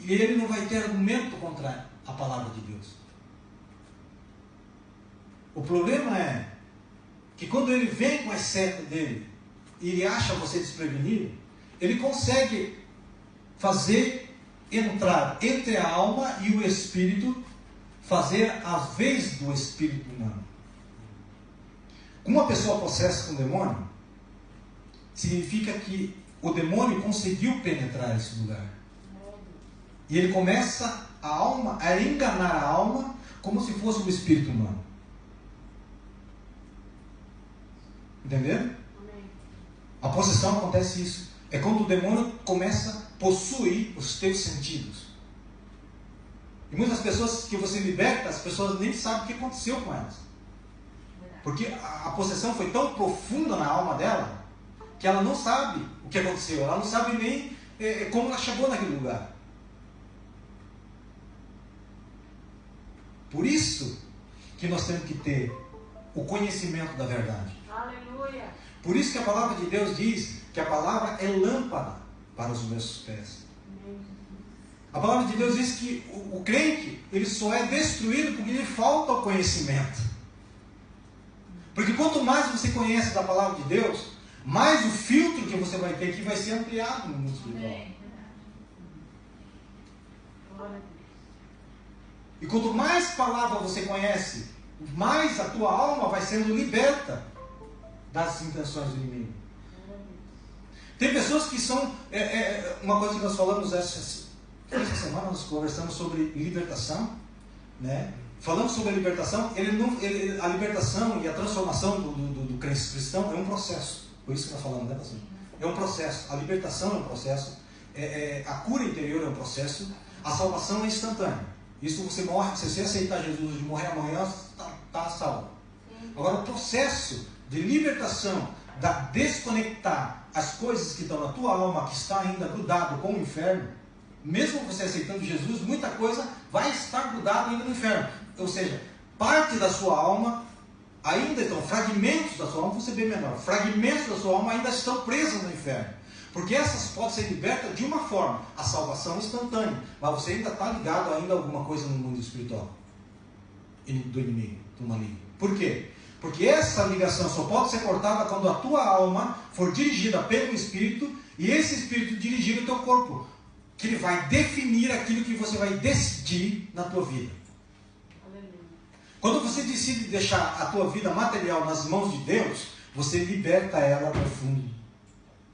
[SPEAKER 3] E ele não vai ter argumento contra a palavra de Deus. O problema é que quando ele vem com as setas dele e ele acha você desprevenido, ele consegue fazer entrar entre a alma e o espírito, fazer a vez do espírito humano. Uma pessoa possessa com demônio, significa que o demônio conseguiu penetrar esse lugar. E ele começa a enganar a alma como se fosse um espírito humano. Entenderam? A possessão acontece isso. É quando o demônio começa a possuir os teus sentidos. E muitas pessoas que você liberta, as pessoas nem sabem o que aconteceu com elas. Porque a possessão foi tão profunda na alma dela, que ela não sabe o que aconteceu. Ela não sabe nem como ela chegou naquele lugar. Por isso que nós temos que ter o conhecimento da verdade.
[SPEAKER 2] Aleluia.
[SPEAKER 3] Por isso que a palavra de Deus diz que a palavra é lâmpada para os meus pés A palavra de Deus diz que o crente, ele só é destruído porque lhe falta o conhecimento. Porque quanto mais você conhece da palavra de Deus, mais o filtro que você vai ter que vai ser ampliado no mundo espiritual. E quanto mais palavra você conhece, mais a tua alma vai sendo liberta das intenções do inimigo. Tem pessoas que são... uma coisa que nós falamos essa semana, nós conversamos sobre libertação, né? Falamos sobre a libertação. A libertação e a transformação do cristão é um processo. Por isso que nós falamos, né, pastor? É um processo. A libertação é um processo. A cura interior é um processo. A salvação é instantânea. Isso você morre, se você aceitar Jesus de morrer amanhã, está salvo. Agora, o processo de libertação, da desconectar as coisas que estão na tua alma, que está ainda grudado com o inferno, mesmo você aceitando Jesus, muita coisa vai estar grudada ainda no inferno. Ou seja, parte da sua alma, ainda então, fragmentos da sua alma, vou ser bem menor, fragmentos da sua alma ainda estão presos no inferno. Porque essas podem ser libertas de uma forma, a salvação instantânea, mas você ainda está ligado ainda a alguma coisa no mundo espiritual, do inimigo, do maligno. Por quê? Porque essa ligação só pode ser cortada quando a tua alma for dirigida pelo Espírito, e esse Espírito dirigir o teu corpo, que ele vai definir aquilo que você vai decidir na tua vida. Quando você decide deixar a tua vida material nas mãos de Deus, você liberta ela do fundo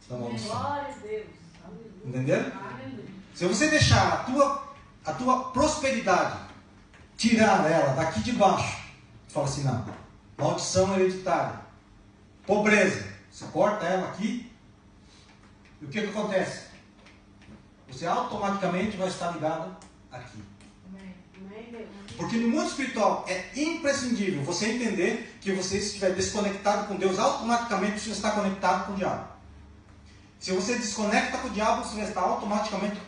[SPEAKER 3] da maldição.
[SPEAKER 2] Glória a Deus.
[SPEAKER 3] Entendeu? Se você deixar a tua prosperidade, tirar ela daqui de baixo, fala assim, não, maldição hereditária, pobreza, você corta ela aqui, e o que acontece? Você automaticamente vai estar ligado aqui. Porque no mundo espiritual é imprescindível você entender que você estiver desconectado com Deus, automaticamente você está conectado com o diabo. Se você desconecta com o diabo, você vai estar automaticamente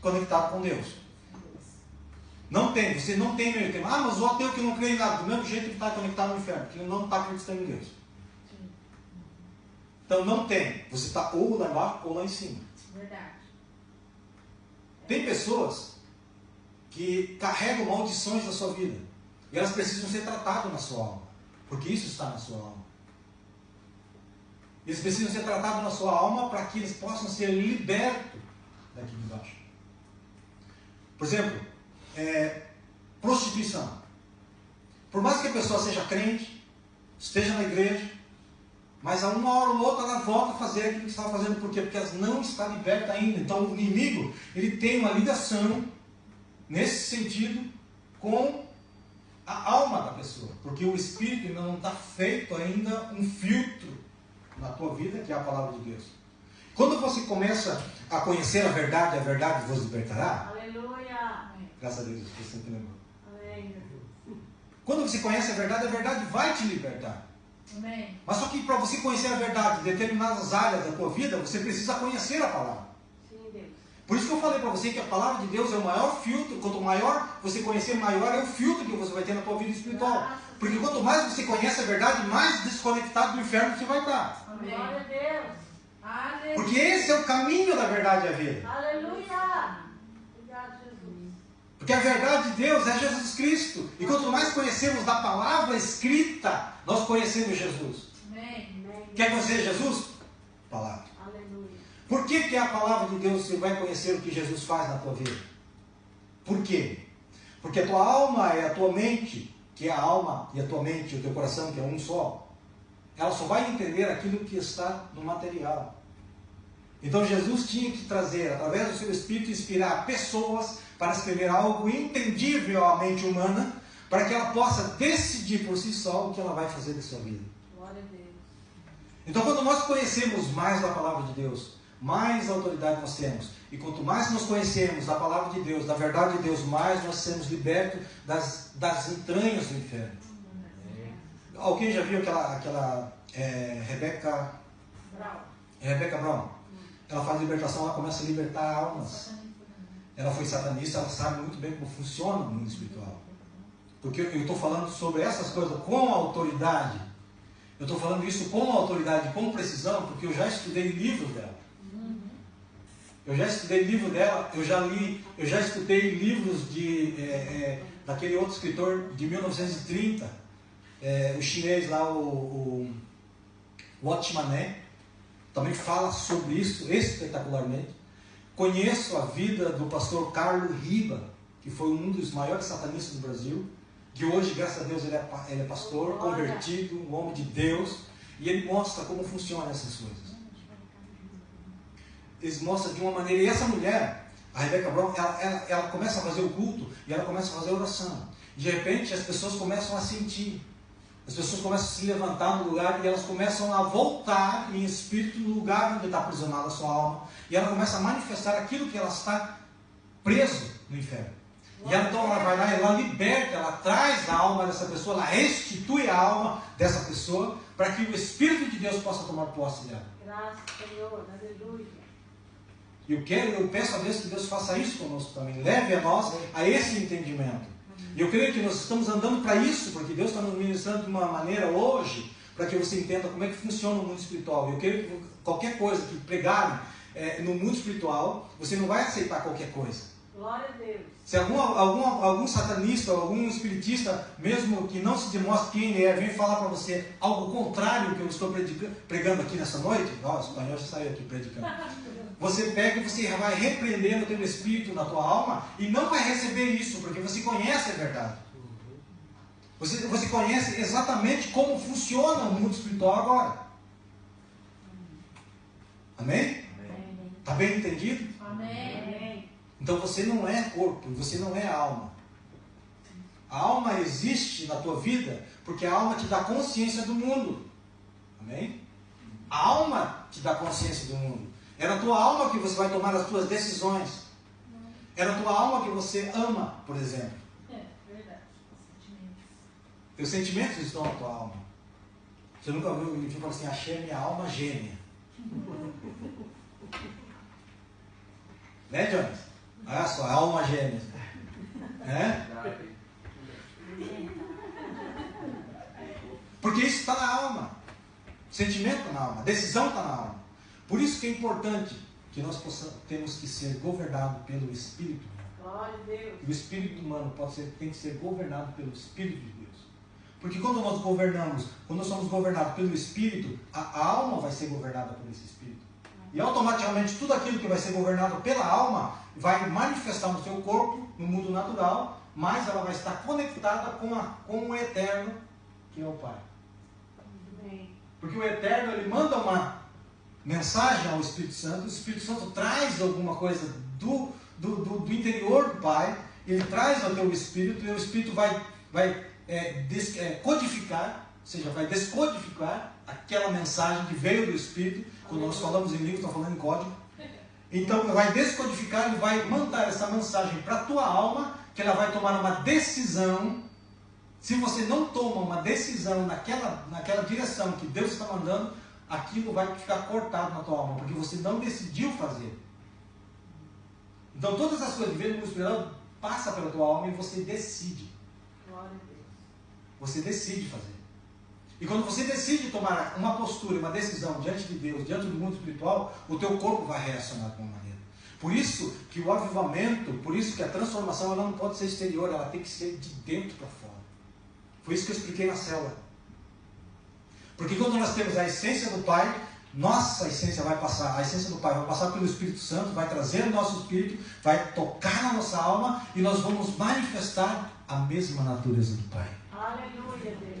[SPEAKER 3] conectado com Deus. Você não tem meio termo. Mas o ateu que não crê em nada, do mesmo jeito ele está conectado no inferno, porque ele não está acreditando em Deus. Então não tem. Você está ou lá embaixo ou lá em cima.
[SPEAKER 1] Verdade.
[SPEAKER 3] Tem pessoas que carregam maldições da sua vida. E elas precisam ser tratadas na sua alma. Porque isso está na sua alma. Eles precisam ser tratados na sua alma para que eles possam ser libertos daqui de baixo. Por exemplo, prostituição. Por mais que a pessoa seja crente, esteja na igreja, mas a uma hora ou outra ela volta a fazer aquilo que estava fazendo. Por quê? Porque ela não está liberta ainda. Então o inimigo, ele tem uma ligação nesse sentido com a alma da pessoa. Porque o espírito ainda não está feito ainda um filtro na tua vida, que é a palavra de Deus. Quando você começa a conhecer a verdade vos libertará.
[SPEAKER 2] Aleluia.
[SPEAKER 3] Graças a Deus, você sempre lembrou.
[SPEAKER 2] Amém.
[SPEAKER 3] Quando você conhece a verdade vai te libertar.
[SPEAKER 1] Amém.
[SPEAKER 3] Mas só que para você conhecer a verdade em determinadas áreas da tua vida, você precisa conhecer a palavra.
[SPEAKER 2] Sim, Deus.
[SPEAKER 3] Por isso que eu falei para você que a palavra de Deus é o maior filtro. Quanto maior você conhecer, maior é o filtro que você vai ter na tua vida espiritual. Porque quanto mais você conhece a verdade, mais desconectado do inferno você vai estar.
[SPEAKER 1] Amém.
[SPEAKER 2] Glória a Deus.
[SPEAKER 1] Aleluia.
[SPEAKER 3] Porque esse é o caminho da verdade e a vida.
[SPEAKER 2] Aleluia. Obrigado, Jesus.
[SPEAKER 3] Porque a verdade de Deus é Jesus Cristo. E quanto mais conhecemos da palavra escrita, nós conhecemos Jesus.
[SPEAKER 1] Amém.
[SPEAKER 3] Quer conhecer Jesus? Palavra.
[SPEAKER 2] Aleluia.
[SPEAKER 3] Por que a palavra de Deus você vai conhecer o que Jesus faz na tua vida? Por quê? Porque a tua alma e a tua mente, que é a alma e a tua mente e o teu coração, que é um só, ela só vai entender aquilo que está no material. Então Jesus tinha que trazer, através do seu Espírito, inspirar pessoas para escrever algo entendível à mente humana, para que ela possa decidir por si só o que ela vai fazer da sua vida.
[SPEAKER 2] Glória a Deus.
[SPEAKER 3] Então quando nós conhecemos mais da palavra de Deus, mais autoridade nós temos. E quanto mais nós conhecemos da palavra de Deus, da verdade de Deus, mais nós seremos libertos das entranhas do inferno. Alguém já viu aquela Rebecca Brown? Ela faz libertação, ela começa a libertar almas. Ela foi satanista, ela sabe muito bem como funciona o mundo espiritual. Porque eu estou falando sobre essas coisas com autoridade. Eu estou falando isso com autoridade, com precisão, porque eu já estudei livros dela. Eu já estudei livro dela, eu já escutei livros daquele outro escritor de 1930, o chinês lá, o Watchman, também fala sobre isso espetacularmente. Conheço a vida do pastor Carlos Riba, que foi um dos maiores satanistas do Brasil, que hoje, graças a Deus, ele é pastor, convertido, um homem de Deus, e ele mostra como funcionam essas coisas. Eles mostram de uma maneira, e essa mulher, a Rebecca Brown, ela começa a fazer o culto, e ela começa a fazer a oração. De repente, as pessoas começam a sentir, as pessoas começam a se levantar no lugar, e elas começam a voltar em espírito no lugar onde está aprisionada a sua alma, e ela começa a manifestar aquilo que ela está preso no inferno. E então ela vai lá, ela liberta, ela traz a alma dessa pessoa, ela restitui a alma dessa pessoa, para que o Espírito de Deus possa tomar posse dela.
[SPEAKER 2] Graças, Senhor, aleluia.
[SPEAKER 3] E eu peço a Deus que Deus faça isso conosco também, leve a nós a esse entendimento. E eu creio que nós estamos andando para isso, porque Deus está nos ministrando de uma maneira hoje, para que você entenda como é que funciona o mundo espiritual. Eu creio que qualquer coisa que pregarem no mundo espiritual, você não vai aceitar qualquer coisa.
[SPEAKER 2] Glória a Deus.
[SPEAKER 3] Se algum satanista, algum espiritista, mesmo que não se demonstre quem ele é, vem falar para você algo contrário ao que eu estou pregando aqui nessa noite, o espanhol já saiu aqui predicando. Você pega e você vai repreender no teu espírito, na tua alma, e não vai receber isso, porque você conhece a verdade. Você conhece exatamente como funciona o mundo espiritual agora. Amém? Está bem entendido?
[SPEAKER 1] Amém.
[SPEAKER 3] Então você não é corpo, você não é alma. A alma existe na tua vida porque a alma te dá consciência do mundo. Amém? A alma te dá consciência do mundo. É na tua alma que você vai tomar as tuas decisões. É na tua alma que você ama, por exemplo.
[SPEAKER 1] Verdade.
[SPEAKER 3] Teus sentimentos estão na tua alma. Você nunca ouviu alguém falar assim, achei minha alma gêmea. Né, Jones? Olha só, alma gêmea. Porque isso está na alma. Sentimento está na alma. Decisão está na alma. Por isso que é importante que nós temos que ser governados pelo Espírito humano.
[SPEAKER 2] Glória a Deus.
[SPEAKER 3] E o Espírito humano tem que ser governado pelo Espírito de Deus. Porque quando nós somos governados pelo Espírito, a alma vai ser governada por esse Espírito. E automaticamente tudo aquilo que vai ser governado pela alma vai manifestar no seu corpo, no mundo natural, mas ela vai estar conectada com o Eterno, que é o Pai. Porque o Eterno, ele manda uma mensagem ao Espírito Santo, o Espírito Santo traz alguma coisa do interior do Pai, ele traz ao teu Espírito, e o Espírito vai codificar, ou seja, vai descodificar aquela mensagem que veio do Espírito. Quando nós falamos em língua, estamos falando em código. Então vai descodificar e vai mandar essa mensagem para a tua alma, que ela vai tomar uma decisão. Se você não toma uma decisão naquela direção que Deus está mandando, aquilo vai ficar cortado na tua alma, porque você não decidiu fazer. Então todas as coisas que vêm no mundo espiritual passa pela tua alma e você decide.
[SPEAKER 2] Glória a Deus.
[SPEAKER 3] Você decide fazer. E quando você decide tomar uma postura, uma decisão diante de Deus, diante do mundo espiritual, o teu corpo vai reacionar de uma maneira. Por isso que o avivamento, por isso que a transformação ela não pode ser exterior, ela tem que ser de dentro para fora. Foi isso que eu expliquei na célula. Porque quando nós temos a essência do Pai, nossa essência vai passar, a essência do Pai vai passar pelo Espírito Santo, vai trazer o nosso espírito, vai tocar na nossa alma e nós vamos manifestar a mesma natureza do Pai.
[SPEAKER 2] Aleluia, Deus.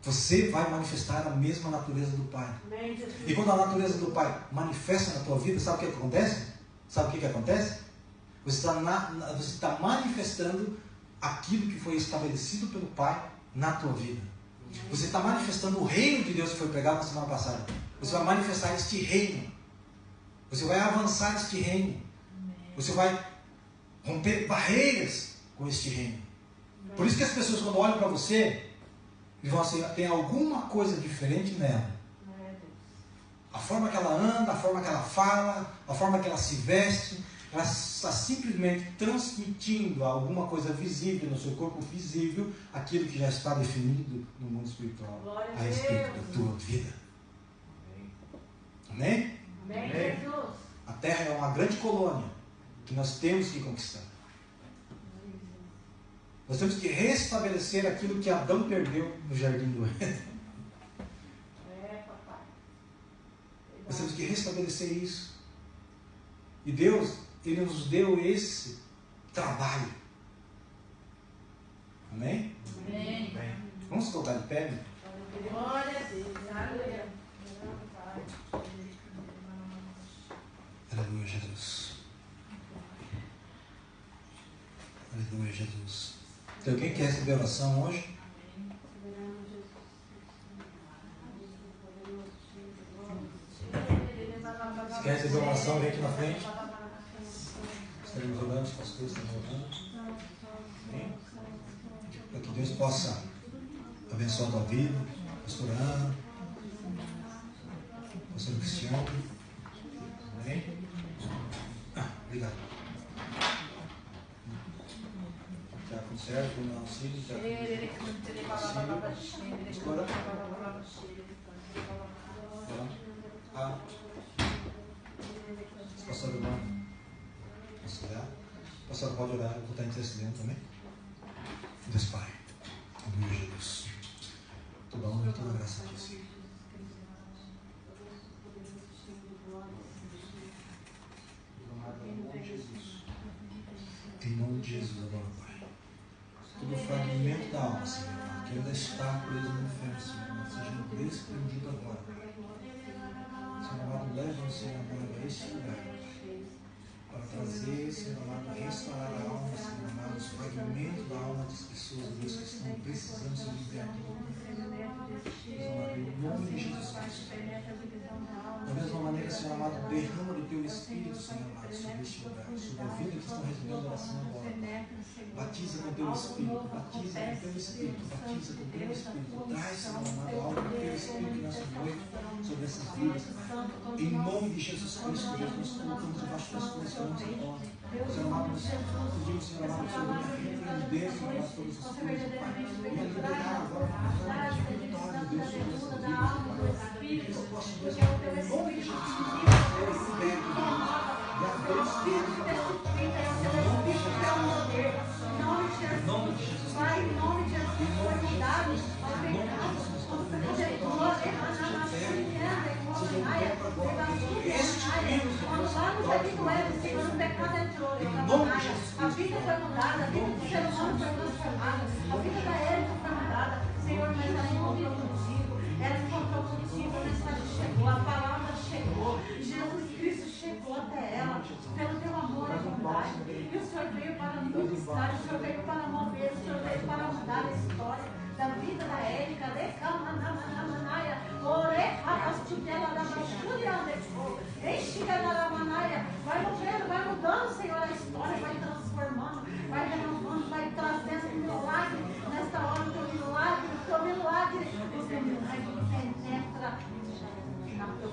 [SPEAKER 3] Você vai manifestar a mesma natureza do Pai.
[SPEAKER 2] Amém, Jesus.
[SPEAKER 3] E quando a natureza do Pai manifesta na tua vida, sabe o que acontece? Sabe o que acontece? Você está manifestando aquilo que foi estabelecido pelo Pai na tua vida. Você está manifestando o reino de Deus que foi pregado na semana passada. Você vai manifestar este reino. Você vai avançar este reino. Você vai romper barreiras com este reino. Por isso que as pessoas, quando olham para você, e vão assim, tem alguma coisa diferente nela. A forma que ela anda, a forma que ela fala, a forma que ela se veste, ela está simplesmente transmitindo alguma coisa visível no seu corpo visível, aquilo que já está definido no mundo espiritual a respeito da tua vida. Amém?
[SPEAKER 2] Amém.
[SPEAKER 3] terra é uma grande colônia que nós temos que conquistar. Nós temos que restabelecer aquilo que Adão perdeu no jardim do Éden. Nós temos que restabelecer isso. E Deus, Ele nos deu esse trabalho. Amém?
[SPEAKER 1] Amém.
[SPEAKER 3] Vamos colocar de pé?
[SPEAKER 1] Glória a Deus.
[SPEAKER 3] Aleluia, Jesus. Aleluia, Jesus. Tem alguém que quer receber oração hoje? Se quer receber uma oração, vem aqui na frente. Estaremos orando, os pastores estão orando. Amém? Para que Deus possa abençoar a tua vida, pastor Ana, pastor Cristiano. Amém? Obrigado. Diácono Sérgio, não auxílio, pastora. Pastor Irmão, posso orar? Pastor, pode orar, eu vou estar intercedendo também. Deus Pai, em nome de Jesus, toda honra e toda graça a Ti, Senhor. Em nome de Jesus agora, Pai. Todo fragmento da alma, Senhor, que ainda está preso no inferno, Senhor, seja desprendido agora, Pai. Senhor amado, leva o Senhor amado a este lugar, para trazer, Senhor amado, restaurar a alma, Senhor amado, os fragmentos da alma das pessoas, Deus, que estão precisando ser libertos. Deus amado, em nome de Jesus Cristo. Da mesma maneira, Senhor amado, derrama do Teu Espírito, Senhor amado, sobre este lugar, sobre a vida que estão recebendo oração agora. Batiza com o Teu Espírito, batiza com o Teu Espírito, batiza com o Teu Espírito. Traz, Senhor amado, algo do Teu Espírito nessa noite sobre essas vidas. Em nome de Jesus Cristo, Deus, nós colocamos debaixo das Tuas mãos agora. Senhor amado, nós pedimos, Senhor amado, Senhor, repreender, Senhor amado, todas as coisas, Pai. E liberar agora uma de vitória, Deus, sobre essas vidas, Pai. Que isso possa, Deus, em nome de Jesus Cristo, ser liberto, e a Deus, em nome de Jesus Cristo. Em nome de Jesus Cristo. Em nome de Jesus Cristo. Em nome de Jesus
[SPEAKER 2] a vida foi mudada, a vida do ser humano foi transformada, a vida da Érica foi mudada, Senhor, mas ela encontrou contigo, ela encontrou contigo, a mensagem chegou, a palavra chegou, Jesus Cristo chegou até ela, pelo teu amor e bondade, e o Senhor veio para ministrar, o Senhor veio para mover, o Senhor veio para mudar a história da vida da Érica, vai movendo, vai mudando, Senhor, a história, vai transformando, vai renovando, vai trazendo um milagre nesta hora, o teu milagre penetra na teu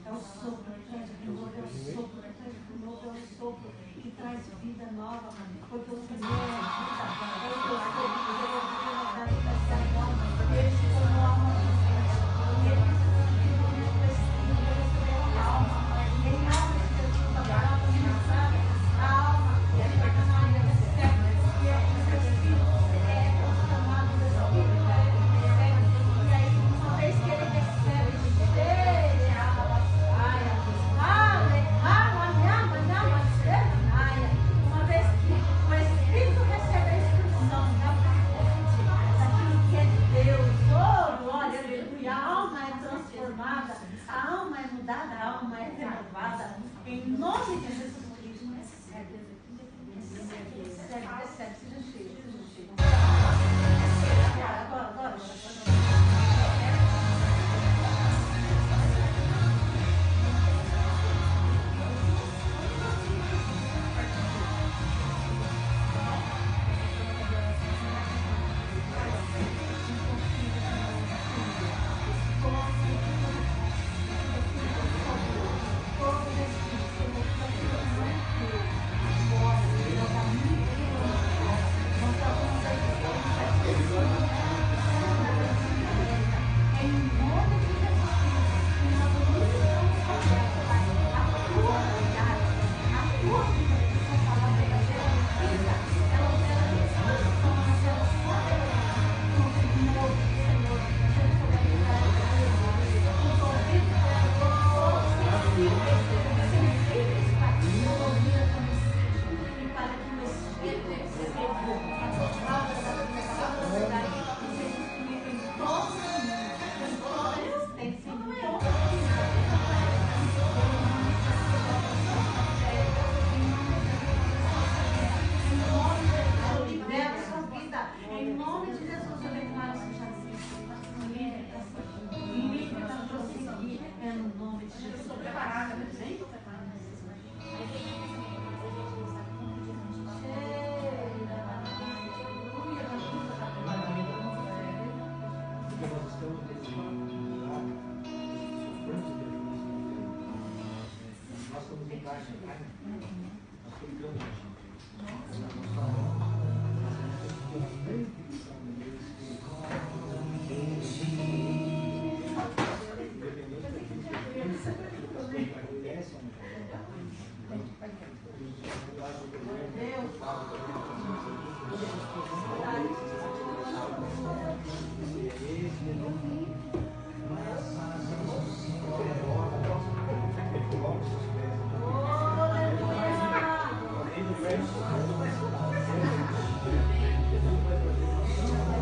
[SPEAKER 2] É o sopro que traz renovo, é o sopro que traz renovo, é o sopro que traz vida nova, porque o Senhor é vida, é o teu sopro que derrubou na vida dessa alma, ele se tornou alma vivente, e ele se tornou espírito, ele alma, nem alma espiritual, a alma engraçada, a alma, ele vai canal e recebe, e é o espírito, é transformado no espírito, e aí uma vez que ele recebe, uma vez que o Espírito recebe a instrução da frente daquilo que é de Deus, oh glória, aleluia, a alma é transformada, a alma é mudada, a alma é renovada, em nome de Jesus Cristo. Recebe, seja cheio, seja cheio. Agora.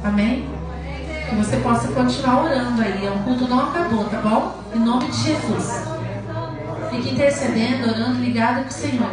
[SPEAKER 1] Amém? Que você possa continuar orando aí. O culto não acabou, tá bom? Em nome de Jesus. Fique intercedendo, orando, ligado com o Senhor.